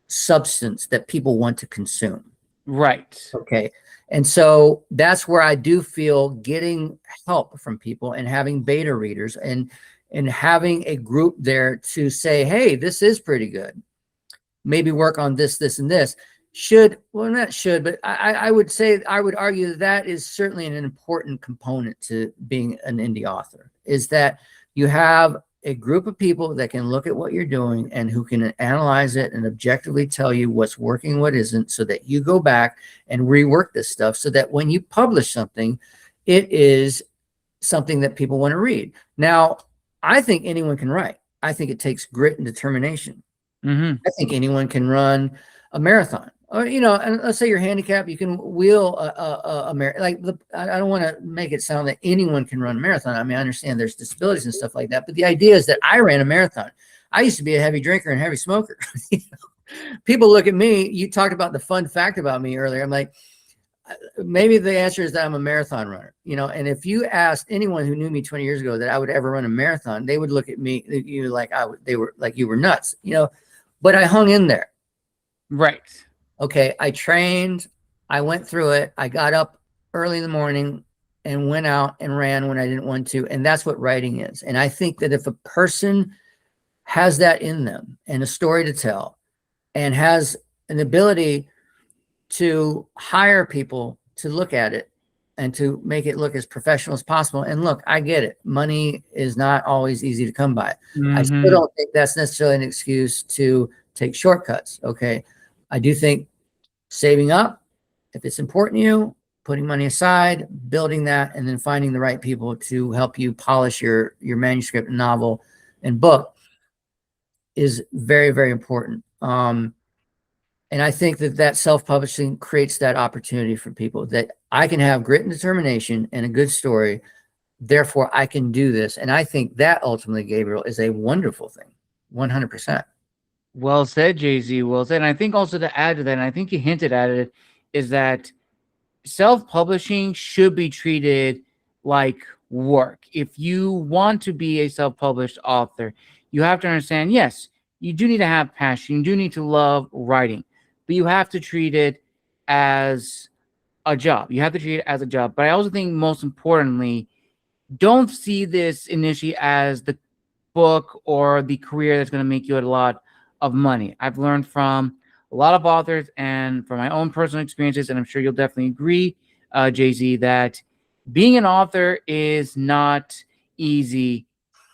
substance that people want to consume. Right. Okay. And so that's where I do feel getting help from people and having beta readers and having a group there to say, hey, this is pretty good. Maybe work on this, this, and this. Not should, but I would say, I would argue that is certainly an important component to being an indie author, is that you have a group of people that can look at what you're doing and who can analyze it and objectively tell you what's working, what isn't, so that you go back and rework this stuff so that when you publish something, it is something that people want to read. Now, I think anyone can write. I think it takes grit and determination. I think anyone can run a marathon. Or, you know, and let's say you're handicapped, you can wheel a marathon. I don't want to make it sound that anyone can run a marathon. I mean, I understand there's disabilities and stuff like that, but the idea is that I ran a marathon. I used to be a heavy drinker and heavy smoker. You know? People look at me. You talked about the fun fact about me earlier. I'm like, maybe the answer is that I'm a marathon runner, you know. And if you asked anyone who knew me 20 years ago that I would ever run a marathon, they would look at me, you like they were like, you were nuts, you know. But I hung in there. Right. Okay, I trained, I went through it, I got up early in the morning and went out and ran when I didn't want to, and that's what writing is. And I think that if a person has that in them and a story to tell and has an ability to hire people to look at it and to make it look as professional as possible, and look, I get it, money is not always easy to come by. I still don't think that's necessarily an excuse to take shortcuts. Okay, I do think saving up, if it's important to you, putting money aside, building that, and then finding the right people to help you polish your manuscript, novel, and book is very, very important. And I think that self-publishing creates that opportunity for people, that I can have grit and determination and a good story. Therefore, I can do this. And I think that ultimately, Gabriel, is a wonderful thing. 100%. Well said, Jay-Z. Well said. And I think also to add to that, and I think you hinted at it, is that self-publishing should be treated like work. If you want to be a self-published author, you have to understand, yes, you do need to have passion. You do need to love writing, but you have to treat it as a job. You have to treat it as a job. But I also think most importantly, don't see this initially as the book or the career that's going to make you a lot of money. I've learned from a lot of authors and from my own personal experiences, and I'm sure you'll definitely agree, Jay-Z, that being an author is not easy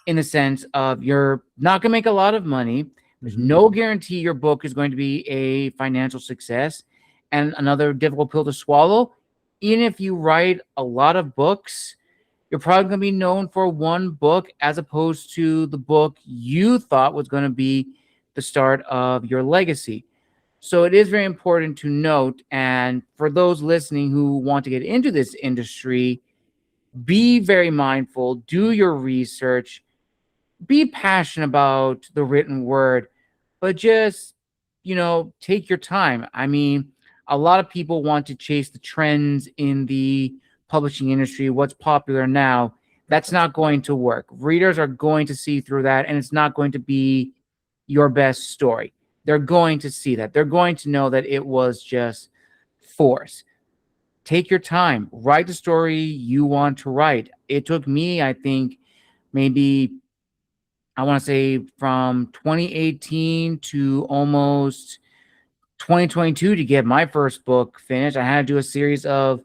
in the sense of you're not going to make a lot of money. There's no guarantee your book is going to be a financial success. And another difficult pill to swallow, even if you write a lot of books, you're probably going to be known for one book as opposed to the book you thought was going to be the start of your legacy. So it is very important to note, and for those listening who want to get into this industry, be very mindful, do your research, be passionate about the written word, but just, take your time. I mean, a lot of people want to chase the trends in the publishing industry, what's popular now. That's not going to work. Readers are going to see through that, and it's not going to be your best story. They're going to see that. They're going to know that it was just force. Take your time, write the story you want to write. It took me, I think, maybe I want to say from 2018 to almost 2022 to get my first book finished. I had to do a series of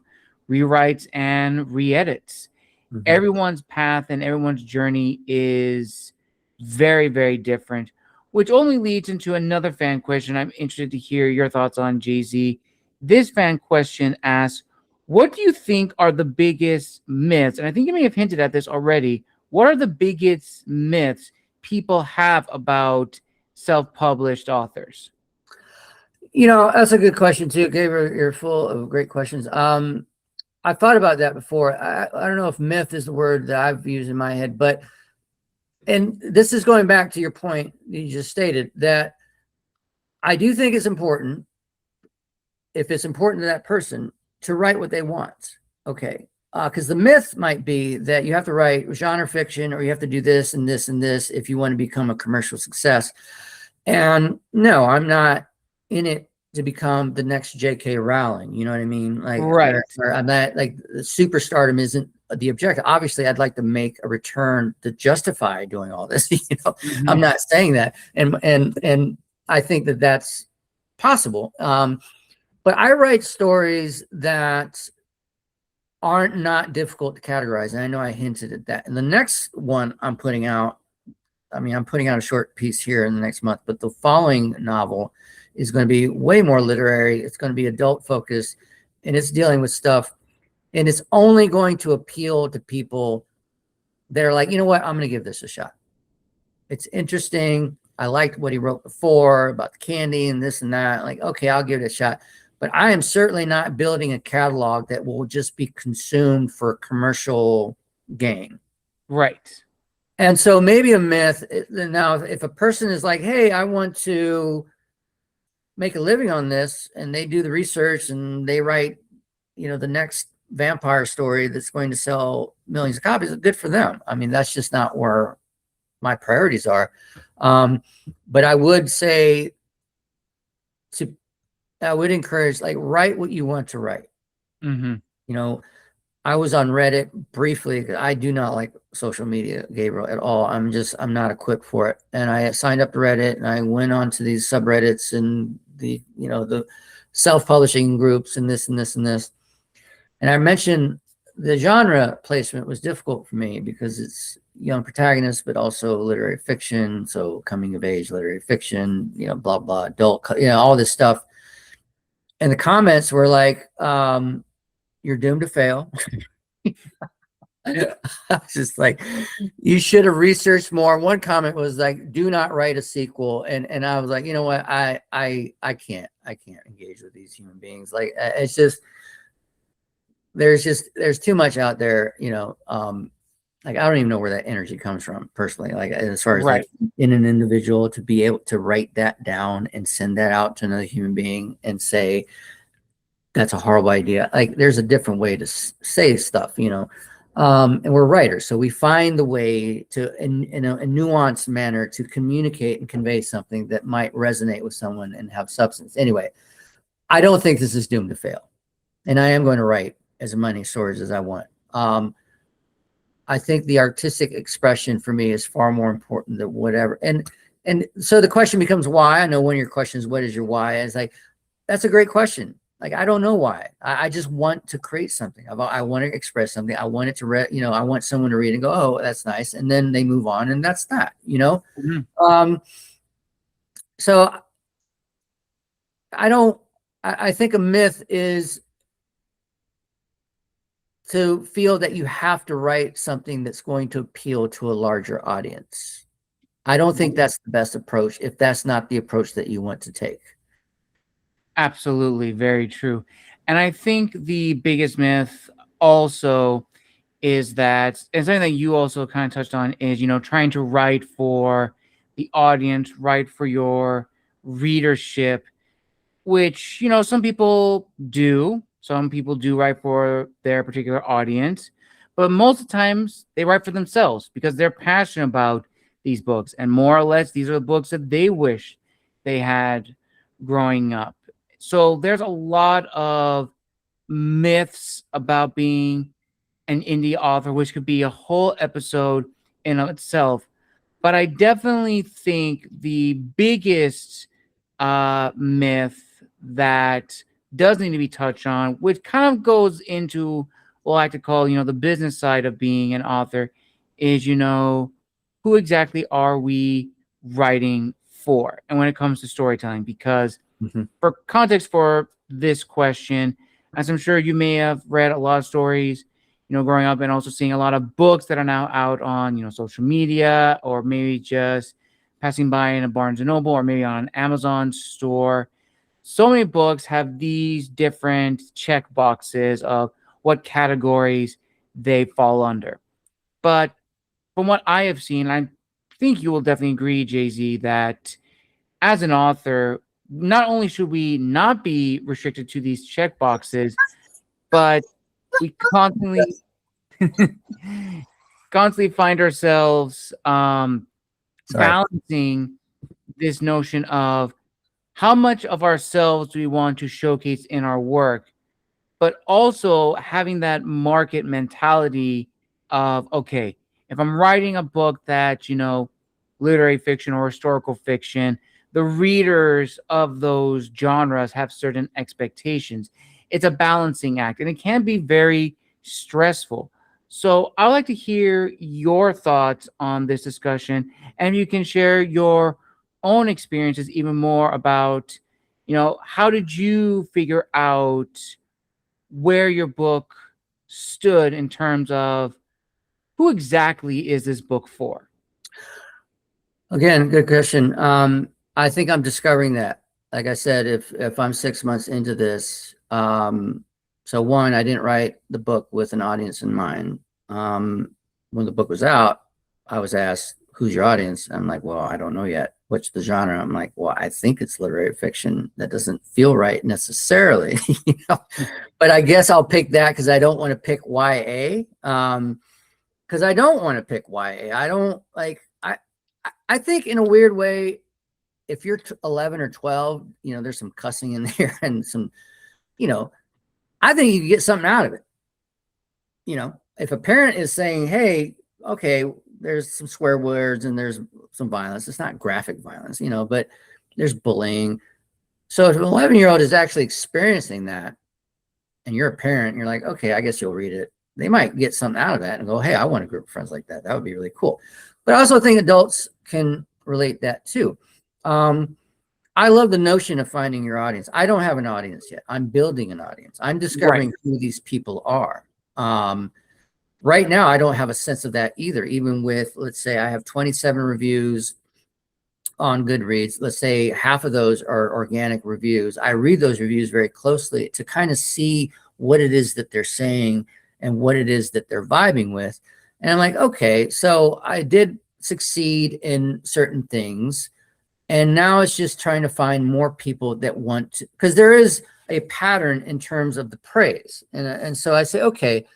rewrites and re-edits. Mhm. Everyone's path and everyone's journey is very, very different, which only leads into another fan question I'm interested to hear your thoughts on, Jay-Z. This fan question asks, what do you think are the biggest myths? And I think you may have hinted at this already. What are the biggest myths people have about self-published authors? That's a good question too. Gabriel, you're full of great questions. I thought about that before. I don't know if myth is the word that I've used in my head, but, and this is going back to your point you just stated, that I do think it's important, if it's important to that person, to write what they want. Okay. Because the myth might be that you have to write genre fiction, or you have to do this and this and this if you want to become a commercial success. And no, I'm not in it to become the next J.K. Rowling. You know what I mean? Like, Right. or I'm not, like, the superstardom isn't the objective. Obviously, I'd like to make a return to justify doing all this. I'm not saying that, and I think that that's possible. But I write stories that aren't not difficult to categorize, and I know I hinted at that. And the next one I'm putting out, I mean, I'm putting out a short piece here in the next month, but the following novel is going to be way more literary. It's going to be adult focused, and it's dealing with stuff, and it's only going to appeal to people that are like, you know what, I'm going to give this a shot. It's interesting. I liked what he wrote before about the candy and this and that. Like, okay, I'll give it a shot. But I am certainly not building a catalog that will just be consumed for commercial gain. Right. And so maybe a myth. Now, if a person is like, hey, I want to make a living on this, and they do the research and they write, the next vampire story that's going to sell millions of copies, good for them. I mean, that's just not where my priorities are. But I would say I would encourage, like, write what you want to write. Mm-hmm. I was on Reddit briefly. I do not like social media, Gabriel, at all. I'm not equipped for it. And I signed up to Reddit, and I went on to these subreddits and the self-publishing groups and this and this and this. And I mentioned the genre placement was difficult for me because it's young protagonists, but also literary fiction. So coming of age, literary fiction, blah, blah, adult, all this stuff. And the comments were like, you're doomed to fail. I was just like, you should have researched more. One comment was like, do not write a sequel. And I was like, you know what? I can't engage with these human beings. Like, it's just, there's too much out there, like, I don't even know where that energy comes from personally. Like, as far as Right. like in an individual to be able to write that down and send that out to another human being and say, that's a horrible idea. Like, there's a different way to say stuff, and we're writers. So we find the way to, in a nuanced manner, to communicate and convey something that might resonate with someone and have substance. Anyway, I don't think this is doomed to fail. And I am going to write as many stories as I want. I think the artistic expression for me is far more important than whatever. And so the question becomes why. I know one of your questions, what is your why? It's like, that's a great question. Like, I don't know why. I just want to create something. I want to express something. I want it to I want someone to read and go, oh, that's nice. And then they move on, and that's that, Mm-hmm. So I think a myth is to feel that you have to write something that's going to appeal to a larger audience. I don't think that's the best approach if that's not the approach that you want to take. Absolutely, very true. And I think the biggest myth also is that, and something that you also kind of touched on is, trying to write for the audience, write for your readership, which, some people do. Some people do write for their particular audience, but most of the times they write for themselves because they're passionate about these books. And more or less, these are the books that they wish they had growing up. So there's a lot of myths about being an indie author, which could be a whole episode in of itself. But I definitely think the biggest myth that does need to be touched on, which kind of goes into what I like to call, the business side of being an author, is, who exactly are we writing for? And when it comes to storytelling, because for context for this question, as I'm sure you may have read a lot of stories, growing up and also seeing a lot of books that are now out on, social media, or maybe just passing by in a Barnes and Noble or maybe on an Amazon store. So many books have these different check boxes of what categories they fall under. But from what I have seen, I think you will definitely agree, Jay-Z, that as an author, not only should we not be restricted to these check boxes, but we constantly find ourselves balancing this notion of how much of ourselves do we want to showcase in our work, but also having that market mentality of, okay, if I'm writing a book that, literary fiction or historical fiction, the readers of those genres have certain expectations. It's a balancing act, and it can be very stressful. So I would like to hear your thoughts on this discussion, and you can share your own experiences even more about, how did you figure out where your book stood in terms of who exactly is this book for? Again, good question. I think I'm discovering that. Like I said, if I'm 6 months into this, so one, I didn't write the book with an audience in mind. When the book was out, I was asked, "Who's your audience?" I'm like, "Well, I don't know yet. What's the genre?" I'm like, "Well, I think it's literary fiction." That doesn't feel right necessarily, but I guess I'll pick that because I don't want to pick YA. Because I don't want to pick YA. I don't like. I think in a weird way, if you're 11 or 12, there's some cussing in there and some, I think you can get something out of it. If a parent is saying, "Hey, okay, there's some swear words and there's some violence," it's not graphic violence, but there's bullying. So if an 11-year-old is actually experiencing that and you're a parent, and you're like, "Okay, I guess you'll read it." They might get something out of that and go, "Hey, I want a group of friends like that. That would be really cool." But I also think adults can relate that too. I love the notion of finding your audience. I don't have an audience yet. I'm building an audience. I'm discovering who these people are. Right now, I don't have a sense of that either. Even with, let's say I have 27 reviews on Goodreads. Let's say half of those are organic reviews. I read those reviews very closely to kind of see what it is that they're saying and what it is that they're vibing with. And I'm like, okay, so I did succeed in certain things. And now it's just trying to find more people that want to, because there is a pattern in terms of the praise. And so I say, okay,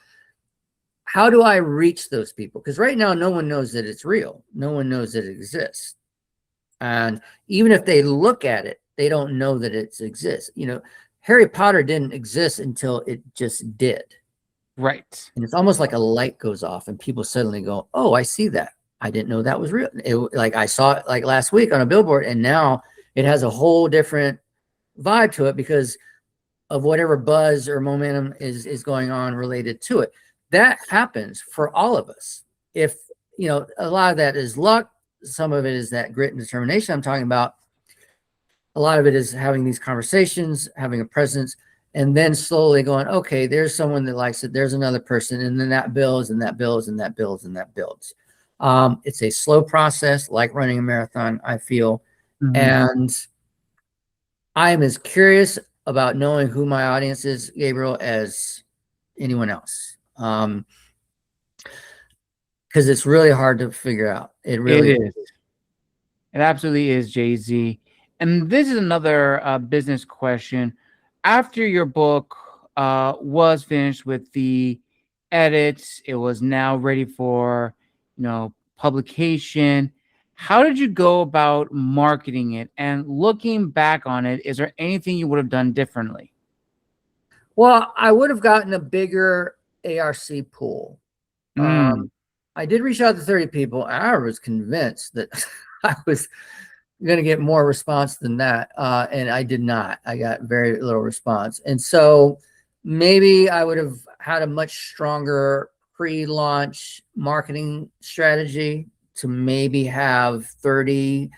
how do I reach those people? Because right now, no one knows that it's real. No one knows that it exists. And even if they look at it, they don't know that it exists. Harry Potter didn't exist until it just did. Right. And it's almost like a light goes off and people suddenly go, "Oh, I see that. I didn't know that was real." Like I saw it like last week on a billboard, and now it has a whole different vibe to it because of whatever buzz or momentum is going on related to it. That happens for all of us. If, a lot of that is luck. Some of it is that grit and determination I'm talking about. A lot of it is having these conversations, having a presence. and then slowly going, okay, there's someone that likes it, there's another person, and then that builds and that builds and that builds and that builds. It's a slow process, like running a marathon, I feel. Mhm. And I am as curious about knowing who my audience is, Gabriel, as anyone else. Because it's really hard to figure out. It It really is. It absolutely is, Jay-Z. And this is another business question. After your book was finished with the edits, it was now ready for, publication. How did you go about marketing it? And looking back on it, is there anything you would have done differently? Well, I would have gotten a bigger ARC pool. Mm, I did reach out to 30 people. I was convinced that I was going to get more response than that. And I did not. I got very little response. And so maybe I would have had a much stronger pre-launch marketing strategy to maybe have 30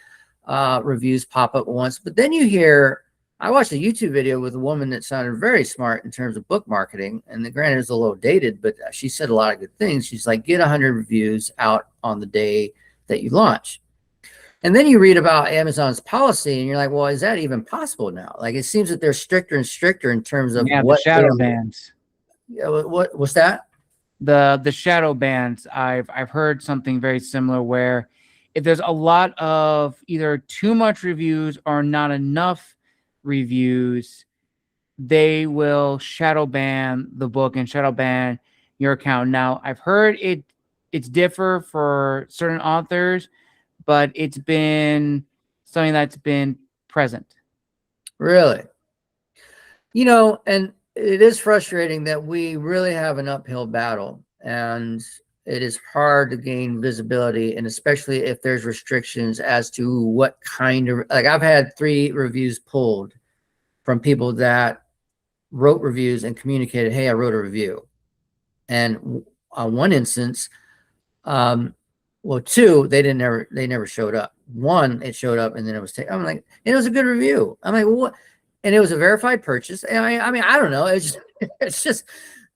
reviews pop up once. But then you hear, I watched a YouTube video with a woman that sounded very smart in terms of book marketing. And the granted, it's a little dated, but she said a lot of good things. She's like, get 100 reviews out on the day that you launch. And then you read about Amazon's policy and you're like, well, is that even possible now? Like, it seems that they're stricter and stricter in terms of yeah, the shadow bans. What's that? The shadow bans. I've heard something very similar where if there's a lot of either too much reviews or not enough reviews, they will shadow ban the book and shadow ban your account. Now, I've heard it's differ for certain authors, but it's been something that's been present. Really? And it is frustrating that we really have an uphill battle, and it is hard to gain visibility, and especially if there's restrictions as to what kind of, like, I've had 3 reviews pulled from people that wrote reviews and communicated, hey, I wrote a review. And on one instance, well, 2, they never showed up. 1, it showed up and then it was taken. I'm like, it was a good review. I'm like, well, what? And it was a verified purchase. And I mean, I don't know. It's just,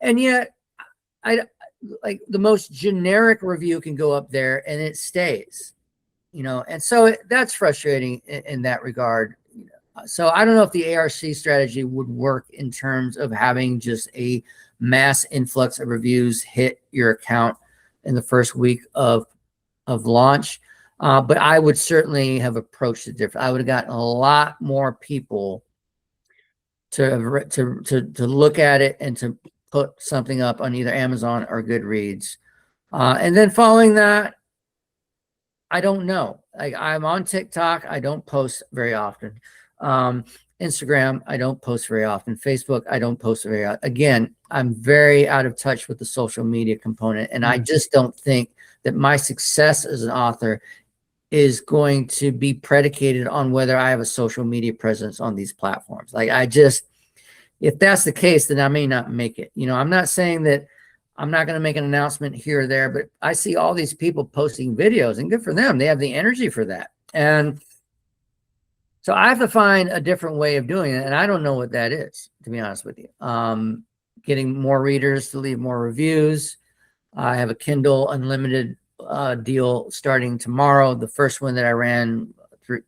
and yet I like the most generic review can go up there and it stays, and so that's frustrating in that regard. So I don't know if the ARC strategy would work in terms of having just a mass influx of reviews hit your account in the first week of launch. But I would certainly have approached it different. I would have gotten a lot more people to look at it and to put something up on either Amazon or Goodreads. And then following that, I don't know. I'm on TikTok. I don't post very often. Instagram, I don't post very often. Facebook, I don't post very often. Again, I'm very out of touch with the social media component. And I just don't think that my success as an author is going to be predicated on whether I have a social media presence on these platforms. Like, if that's the case, then I may not make it. I'm not saying that I'm not going to make an announcement here or there, but I see all these people posting videos, and good for them. They have the energy for that. And so I have to find a different way of doing it. And I don't know what that is, to be honest with you. Getting more readers to leave more reviews. I have a Kindle Unlimited deal starting tomorrow. The first one that I ran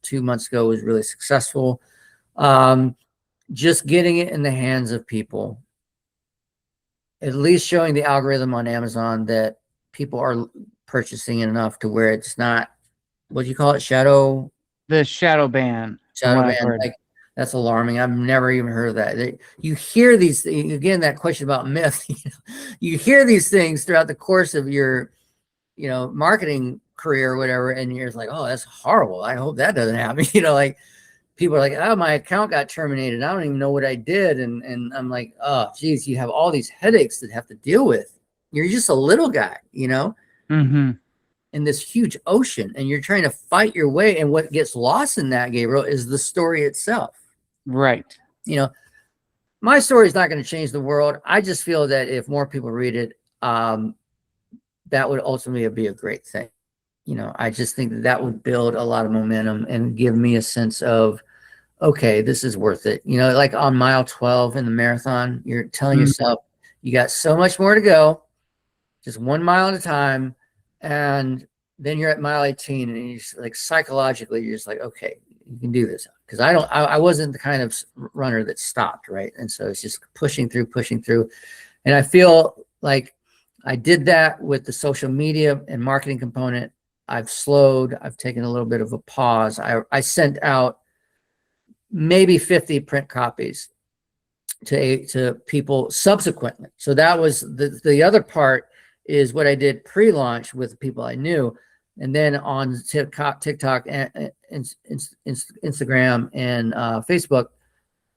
2 months ago was really successful. Just getting it in the hands of people, at least showing the algorithm on Amazon that people are purchasing enough to where it's not, what do you call it? The shadow ban. Shadow ban. Like, that's alarming. I've never even heard of that. You hear these things, again, that question about myth. You hear these things throughout the course of your, marketing career or whatever, and you're just like, oh, that's horrible. I hope that doesn't happen. Like, people are like, oh, my account got terminated. I don't even know what I did. And I'm like, oh, geez, you have all these headaches that have to deal with. You're just a little guy, Mm-hmm. in this huge ocean, and you're trying to fight your way. And what gets lost in that, Gabriel, is the story itself. Right. My story is not going to change the world. I just feel that if more people read it, that would ultimately be a great thing. I just think that would build a lot of momentum and give me a sense of okay, this is worth it. You know, like on mile 12 in the marathon, you're telling Mm, yourself you got so much more to go, just 1 mile at a time. And then you're at mile 18 and you're just like psychologically, you're just like, okay, you can do this. Cause I wasn't the kind of runner that stopped. Right. And so it's just pushing through, pushing through. And I feel like I did that with the social media and marketing component. I've slowed, I've taken a little bit of a pause. I sent out maybe 50 print copies to people subsequently. So that was the other part is what I did pre-launch with the people I knew. And then on TikTok and Instagram and Facebook,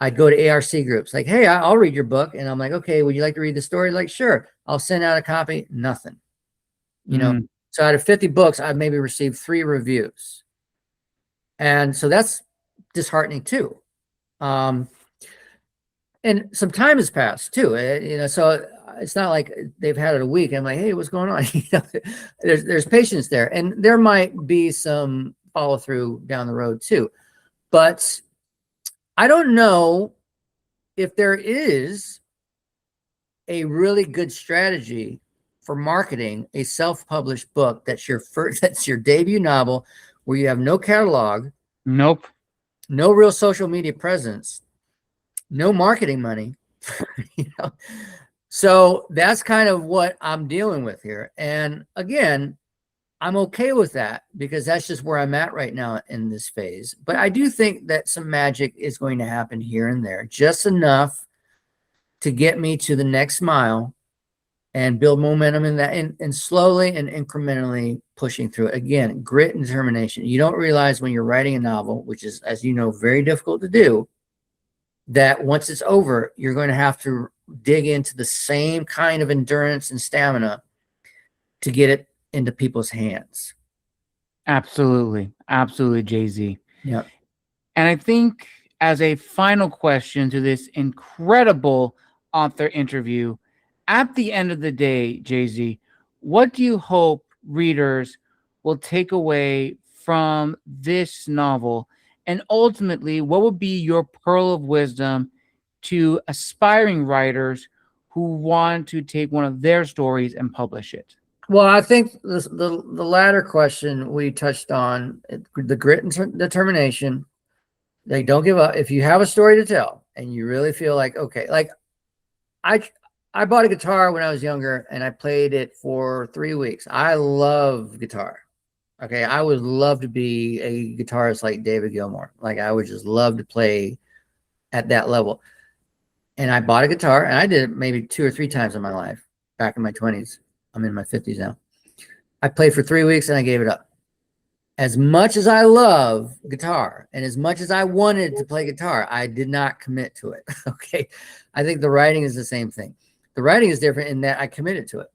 I'd go to ARC groups like, hey, I'll read your book. And I'm like, okay, would you like to read the story? Like, sure. I'll send out a copy. Nothing, you know? mm, So out of 50 books, I've maybe received 3 reviews. And so that's disheartening too. And some time has passed too, you know, so it's not like they've had it a week. I'm like, hey, what's going on? You know, there's patience there, and there might be some follow through down the road too. But I don't know if there is a really good strategy for marketing a self-published book that's your first, that's your debut novel, where you have no catalog, nope. no real social media presence, no marketing money, you know. So that's kind of what I'm dealing with here. And again, I'm okay with that because that's just where I'm at right now in this phase. But I do think that some magic is going to happen here and there, just enough to get me to the next mile and build momentum in that, and slowly and incrementally pushing through it. Again, grit and determination. You don't realize when you're writing a novel, which is, as you know, very difficult to do, that once it's over, you're going to have to dig into the same kind of endurance and stamina to get it into people's hands. Absolutely. Absolutely, Jay-Z. Yeah. And I think as a final question to this incredible author interview, at the end of the day, Jay-Z, what do you hope readers will take away from this novel? And ultimately, what would be your pearl of wisdom to aspiring writers who want to take one of their stories and publish it? Well, I think the latter question we touched on, the grit and determination. Like, don't give up. If you have a story to tell and you really feel like, okay, like I bought a guitar when I was younger and I played it for 3 weeks. I love guitar. Okay. I would love to be a guitarist like David Gilmour. Like, I would just love to play at that level. And I bought a guitar and I did it maybe 2 or 3 times in my life back in my 20s. I'm in my 50s now. I played for 3 weeks and I gave it up. As much as I love guitar and as much as I wanted to play guitar, I did not commit to it. Okay. I think the writing is the same thing. The writing is different in that I committed to it.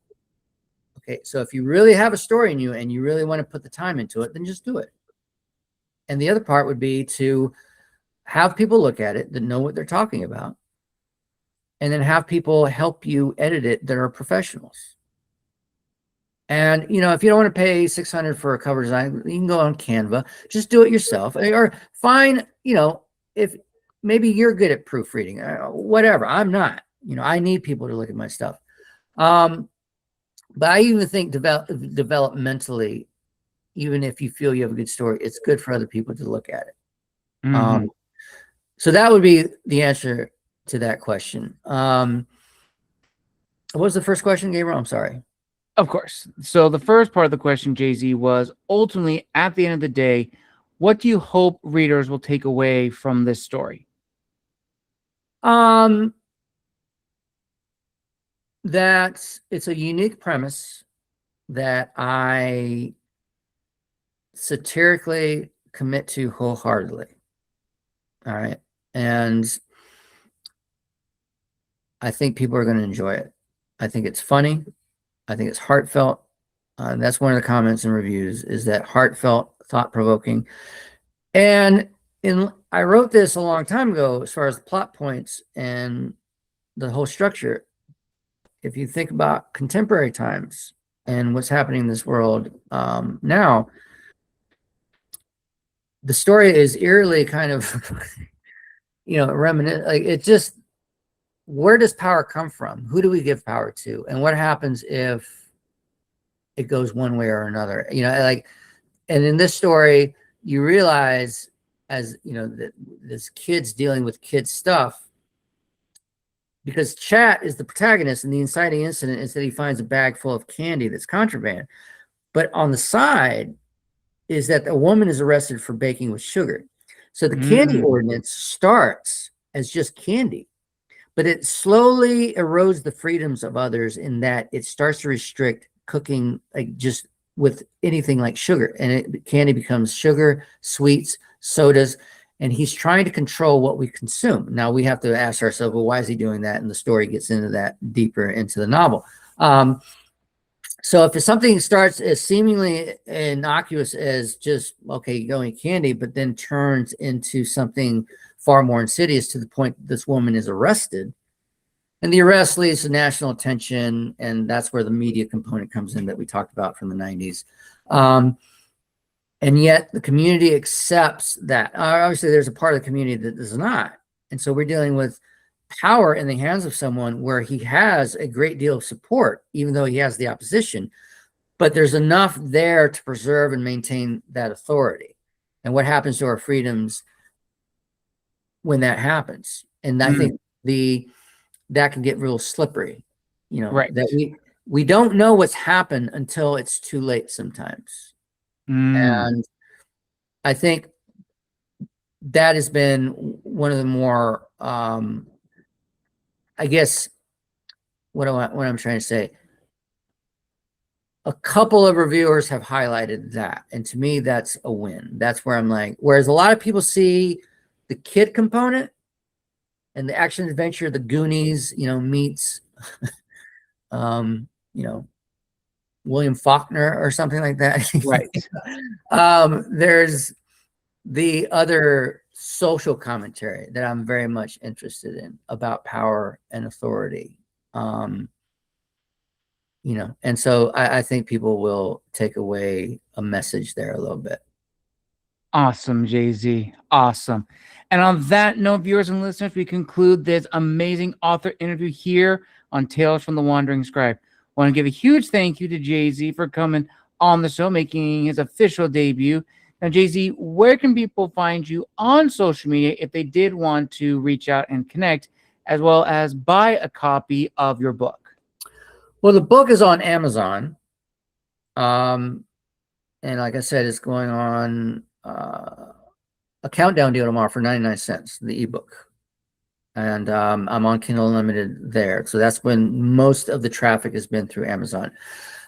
Okay. So if you really have a story in you and you really want to put the time into it, then just do it. And the other part would be to have people look at it that know what they're talking about, and then have people help you edit it that are professionals. And, you know, if you don't want to pay $600 for a cover design, you can go on Canva, just do it yourself, or find, you know, if maybe you're good at proofreading, whatever. I'm not, you know, I need people to look at my stuff. But I even think developmentally, even if you feel you have a good story, it's good for other people to look at it. Mhm. So that would be the answer to that question. What was the first question, Gabriel? I'm sorry. Of course. So the first part of the question, Jay-Z, was ultimately at the end of the day, what do you hope readers will take away from this story? That it's a unique premise that I satirically commit to wholeheartedly. All right. And I think people are going to enjoy it. I think it's funny. I think it's heartfelt. That's one of the comments and reviews, is that heartfelt, thought-provoking. And I wrote this a long time ago as far as the plot points and the whole structure. If you think about contemporary times and what's happening in this world now, the story is eerily kind of reminiscent. Like it just, where does power come from? Who do we give power to? And what happens if it goes one way or another? And in this story, you realize, as that this kid's dealing with kid stuff, because Chat is the protagonist, and the inciting incident is that he finds a bag full of candy that's contraband. But on the side is that a woman is arrested for baking with sugar. So the candy ordinance starts as just candy, but it slowly erodes the freedoms of others in that it starts to restrict cooking, like just with anything like sugar, and candy becomes sugar, sweets, sodas, and he's trying to control what we consume. Now we have to ask ourselves, well, why is he doing that? And the story gets into that deeper into the novel. So if something starts as seemingly innocuous as just, okay, going candy, but then turns into something far more insidious to the point that this woman is arrested, and the arrest leads to national attention, and that's where the media component comes in that we talked about from the 90s. And yet the community accepts that. Obviously, there's a part of the community that does not. And so we're dealing with power in the hands of someone where he has a great deal of support, even though he has the opposition, but there's enough there to preserve and maintain that authority. And what happens to our freedoms when that happens? And I think that can get real slippery, Right. that we don't know what's happened until it's too late sometimes. And I think that has been one of the more, I guess, what I'm trying to say. A couple of reviewers have highlighted that, and to me, that's a win. That's where I'm like, whereas a lot of people see the kid component and the action adventure, the Goonies, meets, William Faulkner or something like that. Right. There's the other social commentary that I'm very much interested in about power and authority. And so I think people will take away a message there a little bit. Awesome, Jay-Z. Awesome. And on that note, viewers and listeners, we conclude this amazing author interview here on Tales from the Wandering Scribe. I want to give a huge thank you to Jay-Z for coming on the show, making his official debut. Now, Jay-Z, where can people find you on social media if they did want to reach out and connect, as well as buy a copy of your book? Well, the book is on Amazon. And like I said, it's going on a countdown deal tomorrow for 99 cents, the ebook. And I'm on Kindle Unlimited there. So that's when most of the traffic has been through Amazon.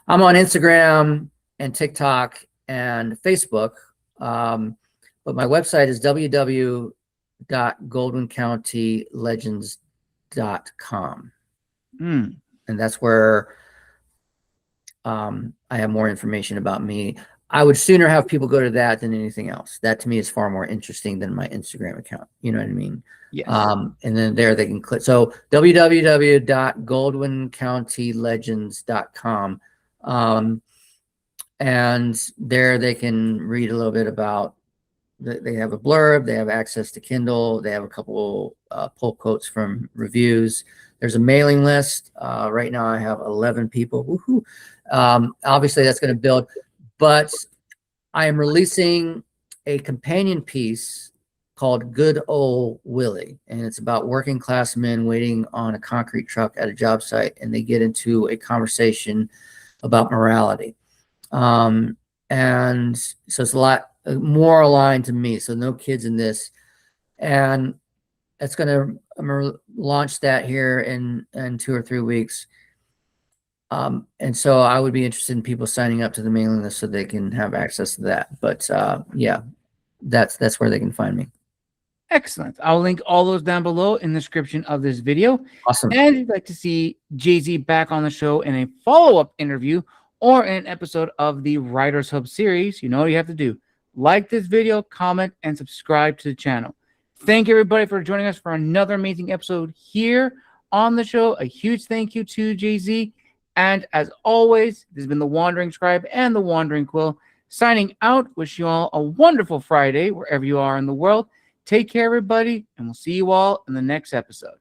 I'm on Instagram and TikTok and Facebook. But my website is www.goldwyncountylegends.com. And that's where I have more information about me. I would sooner have people go to that than anything else. That to me is far more interesting than my Instagram account. You know what I mean? Yes. And then there they can click. So www.goldwyncountylegends.com. And there they can read a little bit about, they have a blurb, they have access to Kindle, they have a couple pull quotes from reviews. There's a mailing list. Right now I have 11 people. Woohoo. Obviously that's going to build, but I am releasing a companion piece called Good Ol' Willie, and it's about working class men waiting on a concrete truck at a job site, and they get into a conversation about morality. And so it's a lot more aligned to me, so no kids in this. And I'm gonna launch that here in 2 or 3 weeks. And so I would be interested in people signing up to the mailing list so they can have access to that. But yeah, that's where they can find me. Excellent. I'll link all those down below in the description of this video. Awesome. And if you'd like to see Jay-Z back on the show in a follow-up interview or in an episode of the Writers Hub series, you know what you have to do. Like this video, comment, and subscribe to the channel. Thank you, everybody, for joining us for another amazing episode here on the show. A huge thank you to Jay-Z. And as always, this has been the Wandering Scribe and the Wandering Quill signing out. Wish you all a wonderful Friday wherever you are in the world. Take care, everybody, and we'll see you all in the next episode.